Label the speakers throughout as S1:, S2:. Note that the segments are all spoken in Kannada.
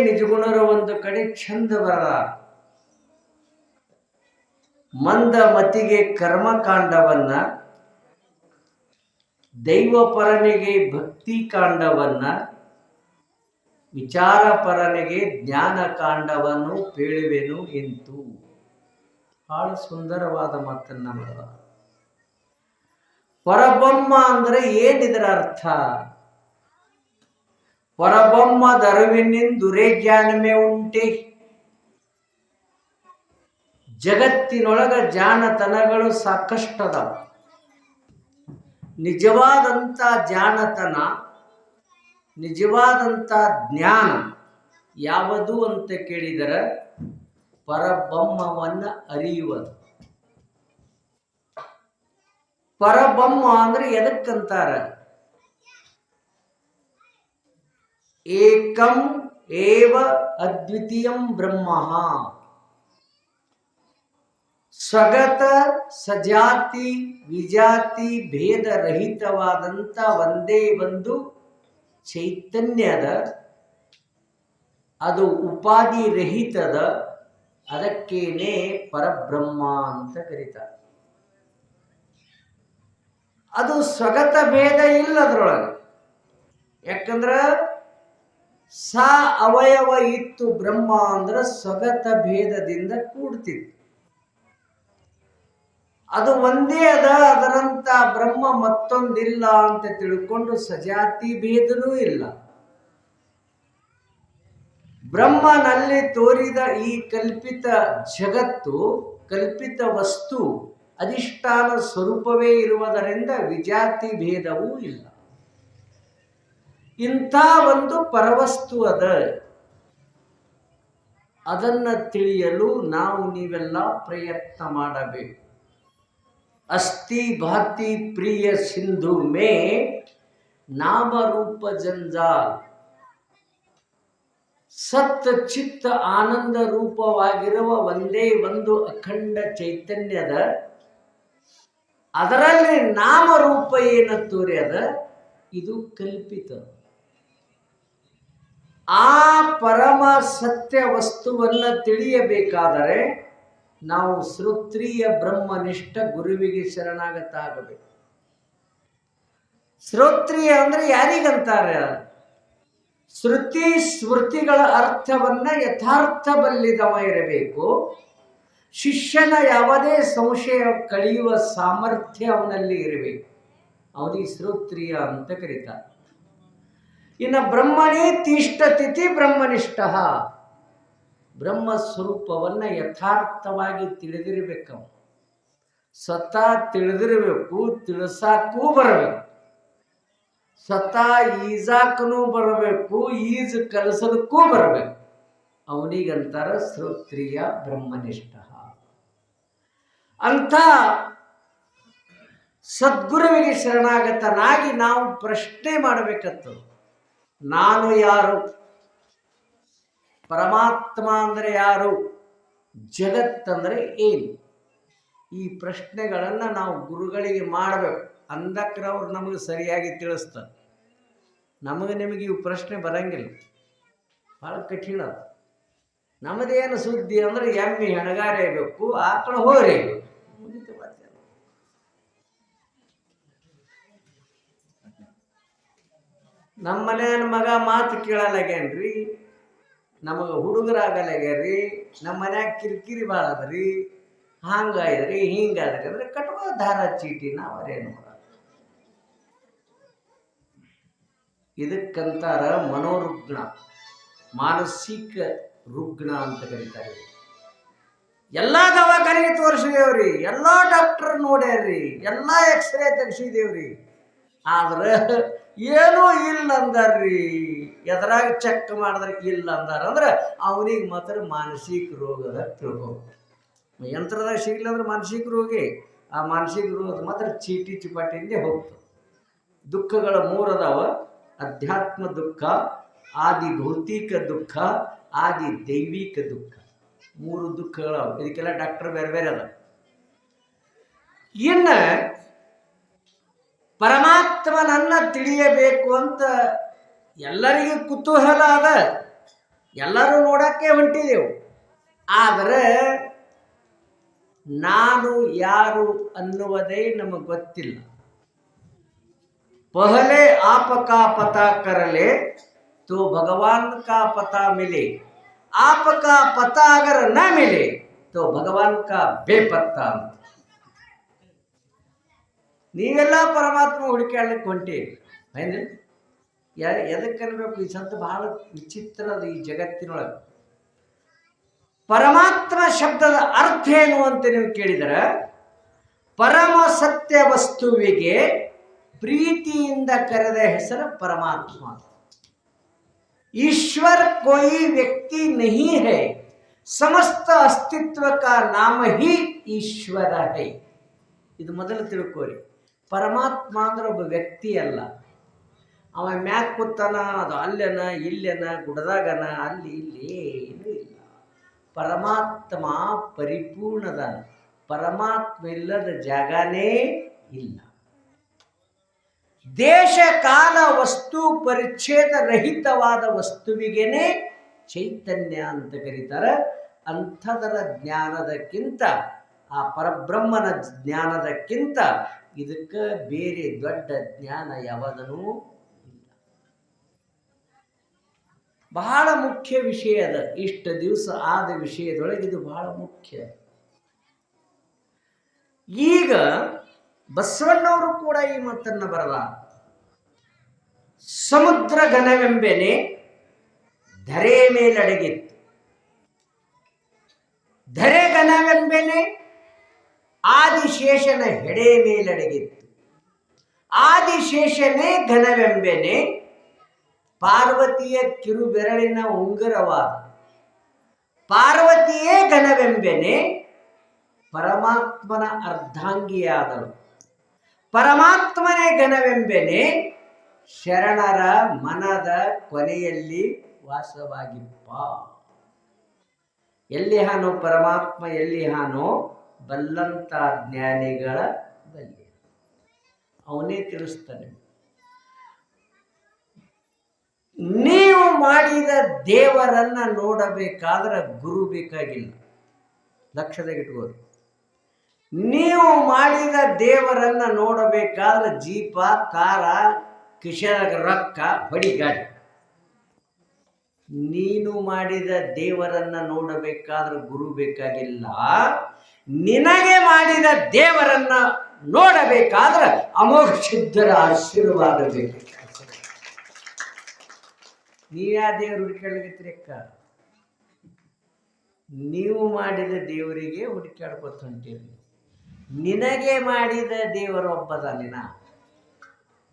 S1: ನಿಜಗುಣರ ಒಂದು ಕಡೆ ಚಂದ ಬರದ ಮಂದ ಮತಿಗೆ ಕರ್ಮಕಾಂಡವನ್ನ, ದೈವ ಪರನಿಗೆ ಭಕ್ತಿ ಕಾಂಡವನ್ನ, ವಿಚಾರ ಪರನಿಗೆ ಜ್ಞಾನ ಕಾಂಡವನ್ನು ಪೇಳುವೆನು ಎಂತು. ಬಹಳ ಸುಂದರವಾದ ಮಾತನ್ನ ಮಾಡಿದ. ಪರಬ್ರಹ್ಮ ಅಂದ್ರೆ ಏನಿದರ ಅರ್ಥ? ಪರಬ್ರಹ್ಮ ದರುವಿನಿಂದುರೇ ಜ್ಞಾನಮೇ ಉಂಟೆ. ಜಗತ್ತಿನೊಳಗ ಜಾಣತನಗಳು ಸಾಕಷ್ಟದ. ನಿಜವಾದಂಥ ಜಾಣತನ, ನಿಜವಾದಂಥ ಜ್ಞಾನ ಯಾವುದು ಅಂತ ಕೇಳಿದರೆ ಪರಬ್ರಹ್ಮವನ್ನ ಅರಿಯುವುದು. ಪರಬ್ರಹ್ಮ ಅಂದ್ರೆ ಎದಕ್ಕಂತಾರ? ಏಕಂ ಏವ ಅದ್ವಿತೀಯಂ ಬ್ರಹ್ಮ, ಸ್ವಗತ ಸಜಾತಿ ವಿಜಾತಿ ಭೇದ ರಹಿತವಾದಂಥ ಒಂದೇ ಒಂದು ಚೈತನ್ಯದ, ಅದು ಉಪಾಧಿ ರಹಿತದ, ಅದಕ್ಕೇನೆ ಪರಬ್ರಹ್ಮ ಅಂತ ಕರೀತಾರೆ. ಅದು ಸ್ವಗತ ಭೇದ ಇಲ್ಲ ಅದರೊಳಗೆ. ಯಾಕಂದ್ರೆ ಸ ಅವಯವ ಇತ್ತು ಬ್ರಹ್ಮ ಅಂದ್ರೆ ಸ್ವಗತ ಭೇದದಿಂದ ಕೂಡ್ತಿತ್ತು. ಅದು ಒಂದೇ ಅದ, ಅದರಂತ ಬ್ರಹ್ಮ ಮತ್ತೊಂದಿಲ್ಲ ಅಂತ ತಿಳ್ಕೊಂಡು ಸಜಾತಿ ಭೇದನೂ ಇಲ್ಲ. ಬ್ರಹ್ಮನಲ್ಲಿ ತೋರಿದ ಈ ಕಲ್ಪಿತ ಜಗತ್ತು, ಕಲ್ಪಿತ ವಸ್ತು ಅಧಿಷ್ಠಾನ ಸ್ವರೂಪವೇ ಇರುವುದರಿಂದ ವಿಜಾತಿ ಭೇದವೂ ಇಲ್ಲ. ಇಂಥ ಒಂದು ಪರವಸ್ತು ಅದ. ಅದನ್ನ ತಿಳಿಯಲು ನಾವು ನೀವೆಲ್ಲ ಪ್ರಯತ್ನ ಮಾಡಬೇಕು. ಅಸ್ತಿ ಭಾತಿ ಪ್ರಿಯ ಸಿಂಧು ಮೇ ನಾಮ ರೂಪ ಜಂಜಾಲ್. ಸತ್ ಚಿತ್ತ ಆನಂದ ರೂಪವಾಗಿರುವ ಒಂದೇ ಒಂದು ಅಖಂಡ ಚೈತನ್ಯದ, ಅದರಲ್ಲಿ ನಾಮರೂಪ ಏನು ತೋರ್ಯದ, ಇದು ಕಲ್ಪಿತ. ಆ ಪರಮ ಸತ್ಯ ವಸ್ತುವನ್ನ ತಿಳಿಯಬೇಕಾದರೆ ನಾವು ಶ್ರೋತ್ರಿಯ ಬ್ರಹ್ಮನಿಷ್ಠ ಗುರುವಿಗೆ ಶರಣಾಗತಾಗಬೇಕು. ಶ್ರೋತ್ರಿಯ ಅಂದ್ರೆ ಯಾರಿಗಂತಾರೆ? ಶ್ರುತಿ ಸ್ಮೃತಿಗಳ ಅರ್ಥವನ್ನ ಯಥಾರ್ಥ ಬಲ್ಲಿದವ ಇರಬೇಕು. ಶಿಷ್ಯನ ಯಾವುದೇ ಸಂಶಯ ಕಳೆಯುವ ಸಾಮರ್ಥ್ಯ ಅವನಲ್ಲಿ ಇರಬೇಕು. ಅವನಿಗೆ ಶ್ರೋತ್ರಿಯ ಅಂತ ಕರೀತಾರೆ. ಇನ್ನು ಬ್ರಹ್ಮಣೇ ತಿಷ್ಠತಿಥಿ ಬ್ರಹ್ಮನಿಷ್ಠ. ಬ್ರಹ್ಮ ಸ್ವರೂಪವನ್ನ ಯಥಾರ್ಥವಾಗಿ ತಿಳಿದಿರಬೇಕು. ಸ್ವತಃ ತಿಳಿದಿರಬೇಕು, ತಿಳಿಸಾಕೂ ಬರಬೇಕು. ಸ್ವತಃ ಈಜಾಕನೂ ಬರಬೇಕು, ಈಜು ಕಲಿಸೋದಕ್ಕೂ ಬರಬೇಕು. ಅವನಿಗಂತಾರ ಶ್ರೋತ್ರಿಯ ಬ್ರಹ್ಮನಿಷ್ಠ. ಅಂಥ ಸದ್ಗುರುವಿಗೆ ಶರಣಾಗತನಾಗಿ ನಾವು ಪ್ರಶ್ನೆ ಮಾಡಬೇಕತ್ತು. ನಾನು ಯಾರು? ಪರಮಾತ್ಮ ಅಂದರೆ ಯಾರು? ಜಗತ್ತಂದರೆ ಏನು? ಈ ಪ್ರಶ್ನೆಗಳನ್ನು ನಾವು ಗುರುಗಳಿಗೆ ಮಾಡಬೇಕು. ಅಂದಕ್ರೆ ಅವ್ರು ನಮಗೆ ಸರಿಯಾಗಿ ತಿಳಿಸ್ತಾರೆ. ನಮಗೆ ನಿಮಗೆ ಇವು ಪ್ರಶ್ನೆ ಬರಂಗಿಲ್ಲ, ಭಾಳ ಕಠಿಣ. ನಮ್ಮದೇನು ಸುದ್ದಿ ಅಂದರೆ ಎಮ್ಮೆ ಹೆಣಗಾರೆ ಬೇಕು, ಆಕಳ ಹೋರಿ ಬೇಕು. ನಮ್ಮ ಮನೆಯ ಮಗ ಮಾತು ಕೇಳಲಾಗ್ಯಾನ್ರಿ, ನಮಗೆ ಹುಡುಗರಾಗಲಾಗ್ಯಾರ್ರಿ, ನಮ್ಮ ಮನ್ಯಾಗ ಕಿರಿಕಿರಿ ಭಾಳ ಅದರಿ, ಹಂಗಾಯ್ದ್ರಿ ಹಿಂಗಾದ್ರಿ ಅಂದ್ರೆ ಕಟ್ಕೋ ದಾರ ಚೀಟಿ. ನಾವರೇನು ಮಾಡೋದು? ಇದಕ್ಕಂತಾರ ಮನೋರುಗ್ಣ, ಮಾನಸಿಕ ರುಗ್ಣ ಅಂತ ಕರೀತಾರೆ. ಎಲ್ಲ ದವಾಖಾನೆಗೆ ತೋರಿಸಿದೇವ್ರಿ, ಎಲ್ಲ ಡಾಕ್ಟರ್ ನೋಡ್ಯಾರ್ರಿ, ಎಲ್ಲ ಎಕ್ಸ್ರೇ ತೆಗ್ಸಿದೇವ್ರಿ, ಆದ್ರೆ ಏನೂ ಇಲ್ಲ ಅಂದಾರ್ರಿ. ಎದ್ರಾಗ ಚೆಕ್ ಮಾಡಿದ್ರೆ ಇಲ್ಲ ಅಂದಾರ ಅಂದ್ರೆ ಅವನಿಗೆ ಮಾತ್ರ ಮಾನಸಿಕ ರೋಗದ ತಿಳ್ಕೋಬೇಕು. ಯಂತ್ರದಾಗ ಸಿಗ್ಲಂದ್ರೆ ಮಾನಸಿಕ ರೋಗಿ. ಆ ಮಾನಸಿಕ ರೋಗ ಮಾತ್ರ ಚೀಟಿ ಚಿಪಾಟಿಂದೇ ಹೋಗ್ತದೆ. ದುಃಖಗಳ ಮೂರದಾವ: ಅಧ್ಯಾತ್ಮ ದುಃಖ, ಆದಿ ಭೌತಿಕ ದುಃಖ, ಆದಿ ದೈವಿಕ ದುಃಖ. ಮೂರು ದುಃಖಗಳು. ಇದಕ್ಕೆಲ್ಲ ಡಾಕ್ಟರ್ ಬೇರೆ ಬೇರೆ ಅದ. ಇನ್ನು ಪರಮಾತ್ಮನನ್ನ ತಿಳಿಯಬೇಕು ಅಂತ ಎಲ್ಲರಿಗೂ ಕುತೂಹಲ ಅದ. ಎಲ್ಲರೂ ನೋಡಕ್ಕೆ ಹೊಂಟಿದೆವು. ಆದರೆ ನಾನು ಯಾರು ಅನ್ನುವುದೇ ನಮಗೆ ಗೊತ್ತಿಲ್ಲ. ಪಹಲೆ ಆಪಕಾ ಪತಾ ಕರಲೆ तो भगवान का पता मिले, आपका पता अगर न मिले तो भगवान का बेपत्ता. ನೀವೆಲ್ಲ ಪರಮಾತ್ಮ ಹುಡುಕಾಡ್ಲಿಕ್ಕೆ ಹೊಂಟೀರಿ. ಏನು ಎದಕ್ಕೆ ಅನ್ಬೇಕು? ಈ ಸಂತ ಬಹಳ ವಿಚಿತ್ರದ ಈ ಜಗತ್ತಿನೊಳಗೆ. ಪರಮಾತ್ಮ ಶಬ್ದದ ಅರ್ಥ ಏನು ಅಂತ ನೀವು ಕೇಳಿದರೆ, ಪರಮ ಸತ್ಯ ವಸ್ತುವಿಗೆ ಪ್ರೀತಿಯಿಂದ ಕರೆದ ಹೆಸರು ಪರಮಾತ್ಮ. ईश्वर कोई व्यक्ति नहीं है, समस्त अस्तित्व का नाम ही ईश्वर है. ಇದು ಮೊದಲು ತಿಳ್ಕೋರಿ. ಪರಮಾತ್ಮ ಅಂದ್ರೆ ಒಬ್ಬ ವ್ಯಕ್ತಿ ಅಲ್ಲ. ಅವ ಮ್ಯಾಕ್ ಕೂತಾನ, ಅದು ಅಲ್ಲೆನ ಇಲ್ಲೆನ ಗುಡದಾಗನ ಅಲ್ಲಿ ಇಲ್ಲಿ ಏನೂ ಇಲ್ಲ. ಪರಮಾತ್ಮ ಪರಿಪೂರ್ಣದಾನ. ಪರಮಾತ್ಮ ಇಲ್ಲದ ಜಾಗನೇ ಇಲ್ಲ. ದೇಶ ಕಾಲ ವಸ್ತು ಪರಿಚ್ಛೇದ ರಹಿತವಾದ ವಸ್ತುವಿಗೇನೆ ಚೈತನ್ಯ ಅಂತ ಕರೀತಾರೆ. ಅಂಥದರ ಜ್ಞಾನದಕ್ಕಿಂತ, ಆ ಪರಬ್ರಹ್ಮನ ಜ್ಞಾನದಕ್ಕಿಂತ ಇದಕ್ಕೆ ಬೇರೆ ದೊಡ್ಡ ಜ್ಞಾನ ಯಾವುದೂ ಇಲ್ಲ. ಬಹಳ ಮುಖ್ಯ ವಿಷಯ ಅದ. ಇಷ್ಟು ದಿವಸ ಆದ ವಿಷಯದೊಳಗೆ ಇದು ಬಹಳ ಮುಖ್ಯ. ಈಗ ಬಸವಣ್ಣವರು ಕೂಡ ಈ ಮಾತನ್ನು ಬರಲ್ಲ. ಸಮುದ್ರ ಘನವೆಂಬೆನೆ ಧರೆ ಮೇಲಡಗಿತ್ತು. ಧರೆ ಘನವೆಂಬೆನೆ ಆದಿಶೇಷನ ಹೆಡೆ ಮೇಲಡಗಿತ್ತು. ಆದಿಶೇಷನೇ ಘನವೆಂಬೆನೆ ಪಾರ್ವತಿಯ ಕಿರುಬೆರಳಿನ ಉಂಗುರವಾದ. ಪಾರ್ವತಿಯೇ ಘನವೆಂಬೆನೆ ಪರಮಾತ್ಮನ ಅರ್ಧಾಂಗಿಯಾದಳು. ಪರಮಾತ್ಮನೇ ಘನವೆಂಬೆನೆ ಶರಣರ ಮನದ ಕೊನೆಯಲ್ಲಿ ವಾಸವಾಗಿಪ್ಪ. ಎಲ್ಲಿ ಹಾನೋ ಪರಮಾತ್ಮ, ಎಲ್ಲಿ ಹಾನೋ ಬಲ್ಲಂತ ಜ್ಞಾನಿಗಳ ಬಲ್ಲಿ. ಅವನೇ ತಿಳಿಸ್ತಾನೆ. ನೀವು ಮಾಡಿದ ದೇವರನ್ನ ನೋಡಬೇಕಾದ್ರೆ ಗುರು ಬೇಕಾಗಿಲ್ಲ. ಲಕ್ಷದಾಗಿಟ್ಕೋರಿ. ನೀವು ಮಾಡಿದ ದೇವರನ್ನ ನೋಡಬೇಕಾದ್ರೆ ಜೀಪ, ಕಾರ, ಕಿಶನ ರೊಕ್ಕ, ಬಡಿಗಾಡಿ. ನೀನು ಮಾಡಿದ ದೇವರನ್ನ ನೋಡಬೇಕಾದ್ರೆ ಗುರು ಬೇಕಾಗಿಲ್ಲ. ನಿನಗೆ ಮಾಡಿದ ದೇವರನ್ನ ನೋಡಬೇಕಾದ್ರೆ ಅಮೋಘ ಸಿದ್ಧರ ಆಶೀರ್ವಾದ ಬೇಕು. ನೀವ್ಯಾ ದೇವರು ಹುಡುಕಾಡ್ಲಿಕ್ಕೆ ಅಕ್ಕ? ನೀವು ಮಾಡಿದ ದೇವರಿಗೆ ಹುಡುಕಾಡ್ಕೊತ ಹೊಂಟೀರಿ. ನಿನಗೆ ಮಾಡಿದ ದೇವರೊಬ್ಬದ ನಿನ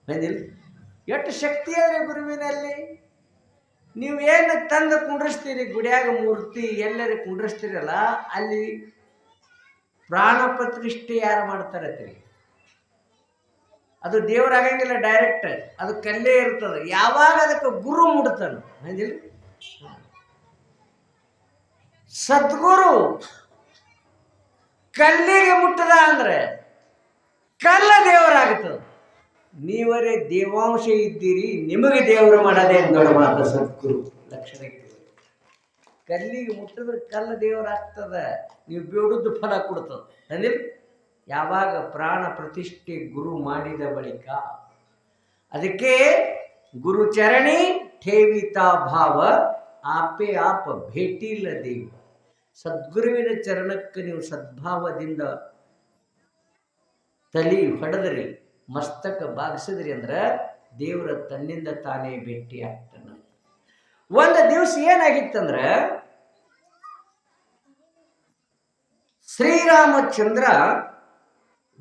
S1: ಬಂದಿಲ್ಲ. ಎಷ್ಟು ಶಕ್ತಿ ಆದರೆ ಗುರುವಿನಲ್ಲಿ. ನೀವು ಏನು ತಂದು ಕುಂಡ್ರಿಸ್ತೀರಿ, ಗುಡಿಯಾಗ ಮೂರ್ತಿ ಎಲ್ಲರೂ ಕುಂಡ್ರಿಸ್ತೀರಲ್ಲ, ಅಲ್ಲಿ ಪ್ರಾಣ ಪ್ರತಿಷ್ಠೆ ಯಾರು ಮಾಡ್ತಾರತ್ರಿ? ಅದು ದೇವರಾಗಂಗಿಲ್ಲ, ಡೈರೆಕ್ಟ್ ಅದು ಕಲ್ಲೇ ಇರ್ತದೆ. ಯಾವಾಗ ಅದಕ್ಕೆ ಗುರು ಮುಡ್ತಾನೆ ಬಂದಿಲ್ಲ. ಸದ್ಗುರು ಕಲ್ಲಿಗೆ ಮುಟ್ಟದ ಅಂದ್ರೆ ಕಲ್ಲ ದೇವರಾಗುತ್ತದೆ. ನೀವರೇ ದೇವಾಂಶ ಇದ್ದೀರಿ, ನಿಮಗೆ ದೇವರು ಮಾಡೋದೇ ದೊಡ್ಡ ಮಾತು. ಸದ್ಗುರು ಲಕ್ಷಣ. ಕಲ್ಲಿಗೆ ಮುಟ್ಟಿದ್ರೆ ಕಲ್ಲ ದೇವರಾಗ್ತದ. ನೀವು ಬೇಡುದು ಫಲ ಕೊಡ್ತದೆ ಅಂದ್ರೆ ಯಾವಾಗ ಪ್ರಾಣ ಪ್ರತಿಷ್ಠೆ ಗುರು ಮಾಡಿದ ಬಳಿಕ. ಅದಕ್ಕೆ ಗುರು ಚರಣಿ ಠೇವಿತಾ ಭಾವ ಆಪೆ ಆಪ ಭೇಟಿಲ್ಲ ದೇವ. ಸದ್ಗುರುವಿನ ಚರಣಕ್ಕೆ ನೀವು ಸದ್ಭಾವದಿಂದ ತಲೆ ಹೊಡೆದ್ರಿ, ಮಸ್ತಕ ಬಾಗಿಸಿದ್ರಿ ಅಂದ್ರೆ ದೇವರ ತನ್ನಿಂದ ತಾನೇ ಭೇಟಿ ಆಗ್ತಾನೆ. ಒಂದು ದಿವಸ ಏನಾಗಿತ್ತಂದ್ರೆ, ಶ್ರೀರಾಮಚಂದ್ರ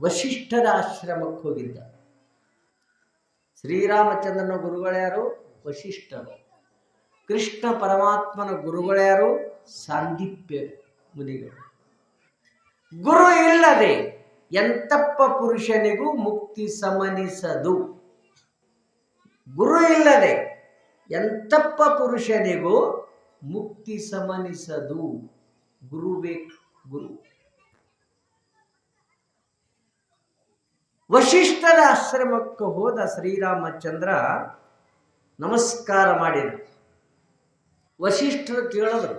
S1: ವಶಿಷ್ಠರ ಆಶ್ರಮಕ್ಕೆ ಹೋಗಿದ್ದ. ಶ್ರೀರಾಮಚಂದ್ರನ ಗುರುಗಳ್ಯಾರು? ವಶಿಷ್ಠರು. ಕೃಷ್ಣ ಪರಮಾತ್ಮನ ಗುರುಗಳ್ಯಾರು? ಸಾಂದೀಪ್ಯ ಮುನಿಗಳು. ಗುರು ಇಲ್ಲದೆ ಎಂತಪ್ಪ ಪುರುಷನಿಗೂ ಮುಕ್ತಿ ಸಮನಿಸದು. ಗುರು ಇಲ್ಲದೆ ಎಂತಪ್ಪ ಪುರುಷನಿಗೂ ಮುಕ್ತಿ ಸಮನಿಸದು. ಗುರು ಬೇಕು. ಗುರು ವಶಿಷ್ಠರ ಆಶ್ರಮಕ್ಕೆ ಹೋದ ಶ್ರೀರಾಮಚಂದ್ರ ನಮಸ್ಕಾರ ಮಾಡಿದ. ವಸಿಷ್ಠರು ಕೇಳಿದ್ರು,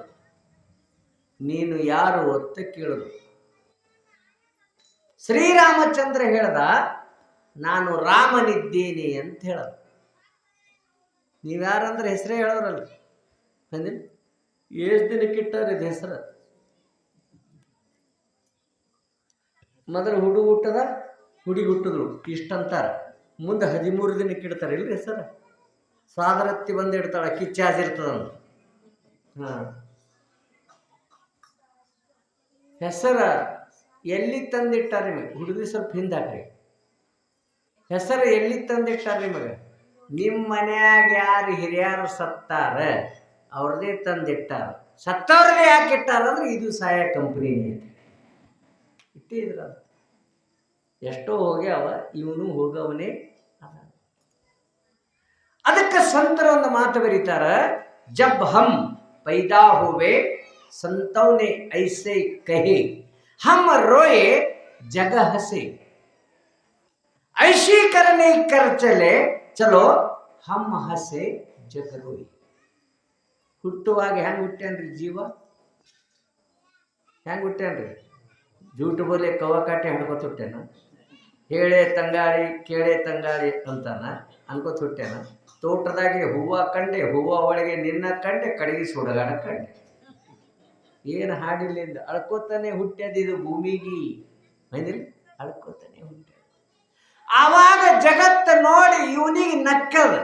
S1: ನೀನು ಯಾರು ಅಂತ ಕೇಳಿದ್ರು. ಶ್ರೀರಾಮಚಂದ್ರ ಹೇಳ್ದ, ನಾನು ರಾಮನಿದ್ದೇನೆ ಅಂತ ಹೇಳೋದು. ನೀವ್ಯಾರಂದ್ರೆ ಹೆಸರೇ ಹೇಳೋರಲ್ಲ ಅಂದ್ರೆ ಎಷ್ಟು ದಿನಕ್ಕೆ ಇಟ್ಟಾರ ಇದು ಹೆಸರು? ಮೊದಲು ಹುಟ್ಟದ ಹುಡುಗಿ ಹುಟ್ಟಿದ್ರು ಇಷ್ಟಂತಾರ, ಮುಂದೆ 13 ದಿನಕ್ಕೆ ಇಡ್ತಾರೆ ಇಲ್ರಿ ಹೆಸರು. ಸಾದರತ್ತಿ ಬಂದು ಇಡ್ತಾಳೆ, ಕಿಚ್ಚಾಸಿರ್ತದ. ಹಾಂ, ಹೆಸರ ಎಲ್ಲಿ ತಂದಿಟ್ಟಾರ ನಿಮಗೆ? ಹುಡುಗಿ ಸ್ವಲ್ಪ ಹಿಂದಾಕ್ರಿ. ಹೆಸರು ಎಲ್ಲಿ ತಂದಿಟ್ಟಾರ ನಿಮಗೆ? ನಿಮ್ಮ ಮನ್ಯಾಗ ಯಾರು ಹಿರಿಯರು ಸತ್ತಾರ ಅವ್ರದೇ ತಂದಿಟ್ಟಾರ. ಸತ್ತವ್ರದೇ ಯಾಕೆ ಇಟ್ಟಾರ ಅಂದ್ರೆ ಇದು ಸಾಯ ಕಂಪ್ನಿ ಇಟ್ಟಿದ್ರ. ಎಷ್ಟೋ ಹೋಗ್ಯಾವ, ಇವನು ಹೋಗವನೇ. ಅದಕ್ಕೆ ಸಂತರು ಒಂದು ಮಾತು ಬರೀತಾರ, ಜಬ್ ಹಮ್ ಪೈದಾ ಹೋವೆ ಸಂತೌನೆ ಐಸೆ ಕಹೆ, ಹಮ್ ರೋಯೆ ಜಗ ಹಸೆ, ಐಶಿ ಕರನೆ ಕರ್ ಚಲೆ ಚಲೋ ಹಮ್ ಹಸೆ ಜಗ ರೋಯೆ. ಹುಟ್ಟುವಾಗ ಹೆಂಗೆ ಹುಟ್ಟ್ಯಾನ್ರಿ ಜೀವ? ಹೆಂಗೆ ಹುಟ್ಟ್ಯಾನ್ರಿ? ಜೂಟು ಬೋಲೆ ಕವಕಾಟೆ ಹಣ್ಕೋತ ಹುಟ್ಟ್ಯಾನ, ಹೇಳೆ ತಂಗಾಳಿ ಕೇಳೆ ತಂಗಾಳಿ ಅಂತಾನ ಅನ್ಕೋತ ಹುಟ್ಟ್ಯಾನ. ತೋಟದಾಗೆ ಹೂವ ಕಂಡೆ, ಹೂವ ಒಳಗೆ ನಿನ್ನ ಕಂಡೆ, ಕಡೆಗೆ ಸುಡಗಾಡ ಕಂಡೆ. ಏನು ಹಾಡಿಲ್ಲಿಂದ ಅಳ್ಕೋತಾನೆ ಹುಟ್ಟ್ಯದಿದು ಭೂಮಿಗೆ. ಮೈದಿರಿ ಅಳ್ಕೋತಾನೆ ಹುಟ್ಟ್ಯ. ಆವಾಗ ಜಗತ್ತು ನೋಡಿ ಇವನಿಗೆ ನಕ್ಕದ.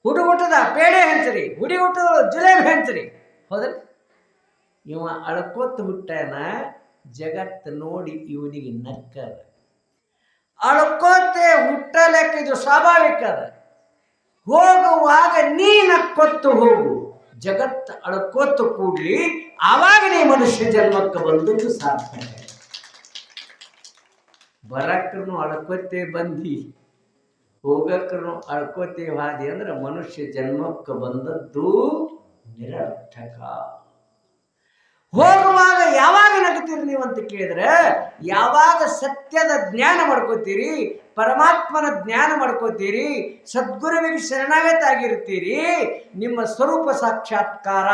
S1: ಹುಟ್ಟದ ಪೇಡೆ ಹೆಂಚರಿ, ಹುಡಿ ಹುಟ್ಟದಳು ಜಿಲೇಬಿ ಹೆಂಚರಿ. ಹೌದಲ್ಲ? ಇವ ಅಳ್ಕೋತ ಹುಟ್ಟ್ಯಾನ, ಜಗತ್ತು ನೋಡಿ ಇವನಿಗೆ ನಕ್ಕದ. ಅಳ್ಕೋತೆ ಹುಟ್ಟಲೆಕ್ಕ ಇದು ಸ್ವಾಭಾವಿಕ ಅದ. ಹೋಗುವಾಗ ನೀ ನಕ್ಕೊತ್ತು ಹೋಗು, ಜಗತ್ತು ಅಳ್ಕೋತು ಕೂಡ್ಲಿ, ಆವಾಗ ನೀ ಮನುಷ್ಯ ಜನ್ಮಕ್ಕೆ ಬಂದದ್ದು ಸಾರ್ಥಕ. ಬರಕ್ಕನು ಅಳ್ಕೋತೆ ಬಂದಿ, ಹೋಗಕ್ಕನು ಅಳ್ಕೋತೆ ಹಾದಿ ಅಂದ್ರೆ ಮನುಷ್ಯ ಜನ್ಮಕ್ಕೆ ಬಂದದ್ದು ನಿರರ್ಥಕ. ಹೋಗುವಾಗ ಯಾವಾಗ ನಗ್ತೀರಿ ನೀವು ಅಂತ ಕೇಳಿದ್ರೆ, ಯಾವಾಗ ಸತ್ಯದ ಜ್ಞಾನ ಮಾಡ್ಕೋತೀರಿ, ಪರಮಾತ್ಮನ ಜ್ಞಾನ ಮಾಡ್ಕೋತೀರಿ, ಸದ್ಗುರುವಿಗೆ ಶರಣಾಗತ ಆಗಿರ್ತೀರಿ, ನಿಮ್ಮ ಸ್ವರೂಪ ಸಾಕ್ಷಾತ್ಕಾರ.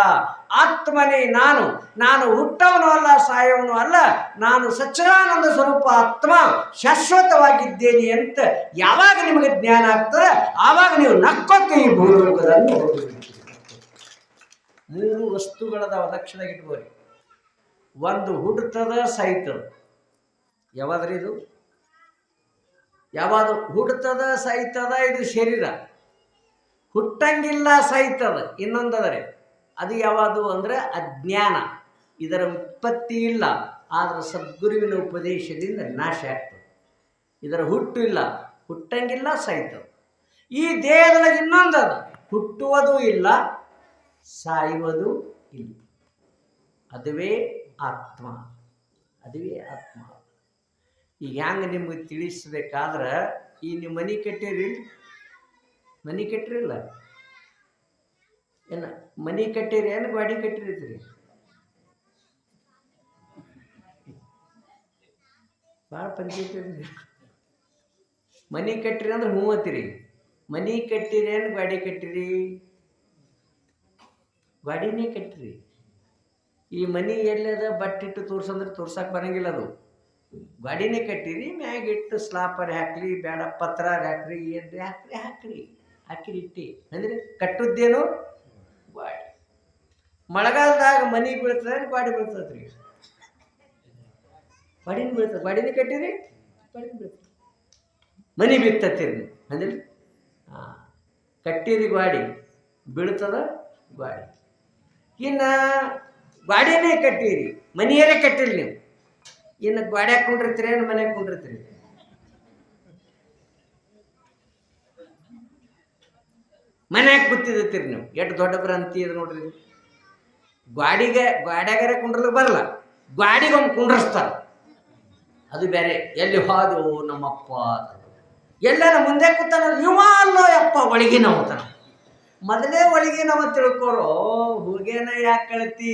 S1: ಆತ್ಮನೇ ನಾನು, ನಾನು ಹುಟ್ಟವನು ಅಲ್ಲ, ಸಾಯವನು ಅಲ್ಲ, ನಾನು ಸಚ್ಚಿದಾನಂದ ಸ್ವರೂಪ ಆತ್ಮ ಶಾಶ್ವತವಾಗಿದ್ದೇನೆ ಅಂತ ಯಾವಾಗ ನಿಮಗೆ ಜ್ಞಾನ ಆಗ್ತದೆ, ಆವಾಗ ನೀವು ನಕ್ಕೋತೀವಿ ಭೂಲೋಕದಲ್ಲಿ. 3 ವಸ್ತುಗಳದಾವ, ಲಕ್ಷಣದಾಗ ಇಟ್ಕೋರಿ. ಒಂದು ಹುಡ್ತದ, ಸಾಯ್ತದ. ಯಾವಾದ್ರಿ ಇದು? ಯಾವಾಗ ಹುಡ್ತದ ಸಾಯ್ತದ ಇದು ಶರೀರ. ಹುಟ್ಟಂಗಿಲ್ಲ ಸಾಯ್ತದ ಇನ್ನೊಂದದರೆ, ಅದು ಯಾವುದು ಅಂದ್ರೆ ಅಜ್ಞಾನ. ಇದರ ಉತ್ಪತ್ತಿ ಇಲ್ಲ, ಆದ್ರೆ ಸದ್ಗುರುವಿನ ಉಪದೇಶದಿಂದ ನಾಶ ಆಗ್ತದೆ. ಇದರ ಹುಟ್ಟು ಇಲ್ಲ, ಹುಟ್ಟಂಗಿಲ್ಲ, ಸಾಯ್ತದ. ಈ ದೇಹದೊಳಗೆ ಇನ್ನೊಂದದ, ಹುಟ್ಟುವುದು ಇಲ್ಲ, ಸಾಯುವುದು ಇಲ್ಲ. ಅದುವೇ ಆತ್ಮ, ಅದುವೇ ಆತ್ಮ. ಈಗ ಹೆಂಗೆ ನಿಮ್ಗೆ ತಿಳಿಸ್ಬೇಕಾದ್ರೆ, ಈ ನೀವು ಮನೆ ಕಟ್ಟಿರಿ, ಮನೆ ಕಟ್ಟಿರಿಲ್ಲ ಏನು? ಮನೆ ಕಟ್ಟಿರಿ ಏನು ಗಾಡಿ ಕಟ್ಟಿರ್ತೀರಿ? ಭಾಳ ಪಂಚಾಯತಿ. ಮನೆ ಕಟ್ಟಿರಿ ಅಂದ್ರೆ ಹ್ಞೂ ಅಂತೀರಿ. ಮನೆ ಕಟ್ಟಿರಿ ಏನು ಗಾಡಿ ಕಟ್ಟಿರಿ? ಗಾಡಿನೇ ಕಟ್ಟಿರಿ. ಈ ಮನೆ ಎಲ್ಲದ ಬಟ್ಟಿಟ್ಟು ತೋರ್ಸಂದ್ರೆ ತೋರ್ಸಕ್ಕೆ ಬರಂಗಿಲ್ಲ. ಅದು ಗಾಡಿನೇ ಕಟ್ಟಿರಿ, ಮ್ಯಾಗಿಟ್ಟು ಸ್ಲಾಪರ್ ಹಾಕ್ಲಿ, ಬೇಡ ಪತ್ರ ಹಾಕ್ರಿ, ಏನು ಹಾಕ್ರಿ ಹಾಕಿರಿ ಇಟ್ಟಿ ಅಂದ್ರೆ ಕಟ್ಟುದ್ದೇನು ಗಾಡಿ. ಮಳೆಗಾಲದಾಗ ಮನೆ ಬೀಳ್ತದೆ, ಗಾಡಿ ಬೀಳ್ತದ್ರಿ. ಗಾಡಿನ ಬೀಳ್ತದೆ, ಗಾಡಿನೇ ಕಟ್ಟಿರಿ, ಗಾಡಿ ಬೀಳ್ತದೆ. ಮನೆ ಬಿತ್ತತ್ತೀರಿ ಅಂದ್ರೆ ಕಟ್ಟಿರಿ ಗಾಡಿ, ಬೀಳ್ತದ ಗಾಡಿ. ಇನ್ನು ಗಾಡಿನೇ ಕಟ್ಟಿರಿ, ಮನೆಯರೇ ಕಟ್ಟಿರಿ ನೀವು. ಇನ್ನು ಗಾಡಿ ಹಾಕೊಂಡಿರ್ತೀರಿ, ಏನು ಮನೆ ಹಾಕೊಂಡಿರ್ತೀರಿ? ಮನ್ಯಾಗ ಕೂತಿರ್ತೀರಿ ನೀವು. ಎಷ್ಟು ದೊಡ್ಡ ಭ್ರಾಂತಿ ಅದು ನೋಡ್ರಿ. ಗಾಡ್ಯಾಗಾರ ಕುಂಡ್ರಲು ಬರಲ್ಲ, ಗಾಡಿಗೊಮ್ಮೆ ಕುಂಡ್ರಸ್ತಾರ, ಅದು ಬೇರೆ. ಎಲ್ಲಿ ಹಾದು ನಮ್ಮಪ್ಪ ಎಲ್ಲಾರ ಮುಂದೆ ಕೂತಾನ, ಇವ ಅಲ್ಲೋ ಯಪ್ಪ ಒಳಗಿನವತನ. ಮೊದಲೇ ಒಳಗಿನವ ತಿಳ್ಕೊರೋ, ಹೋಗೇನ ಯಾಕೆ ಕಳತಿ,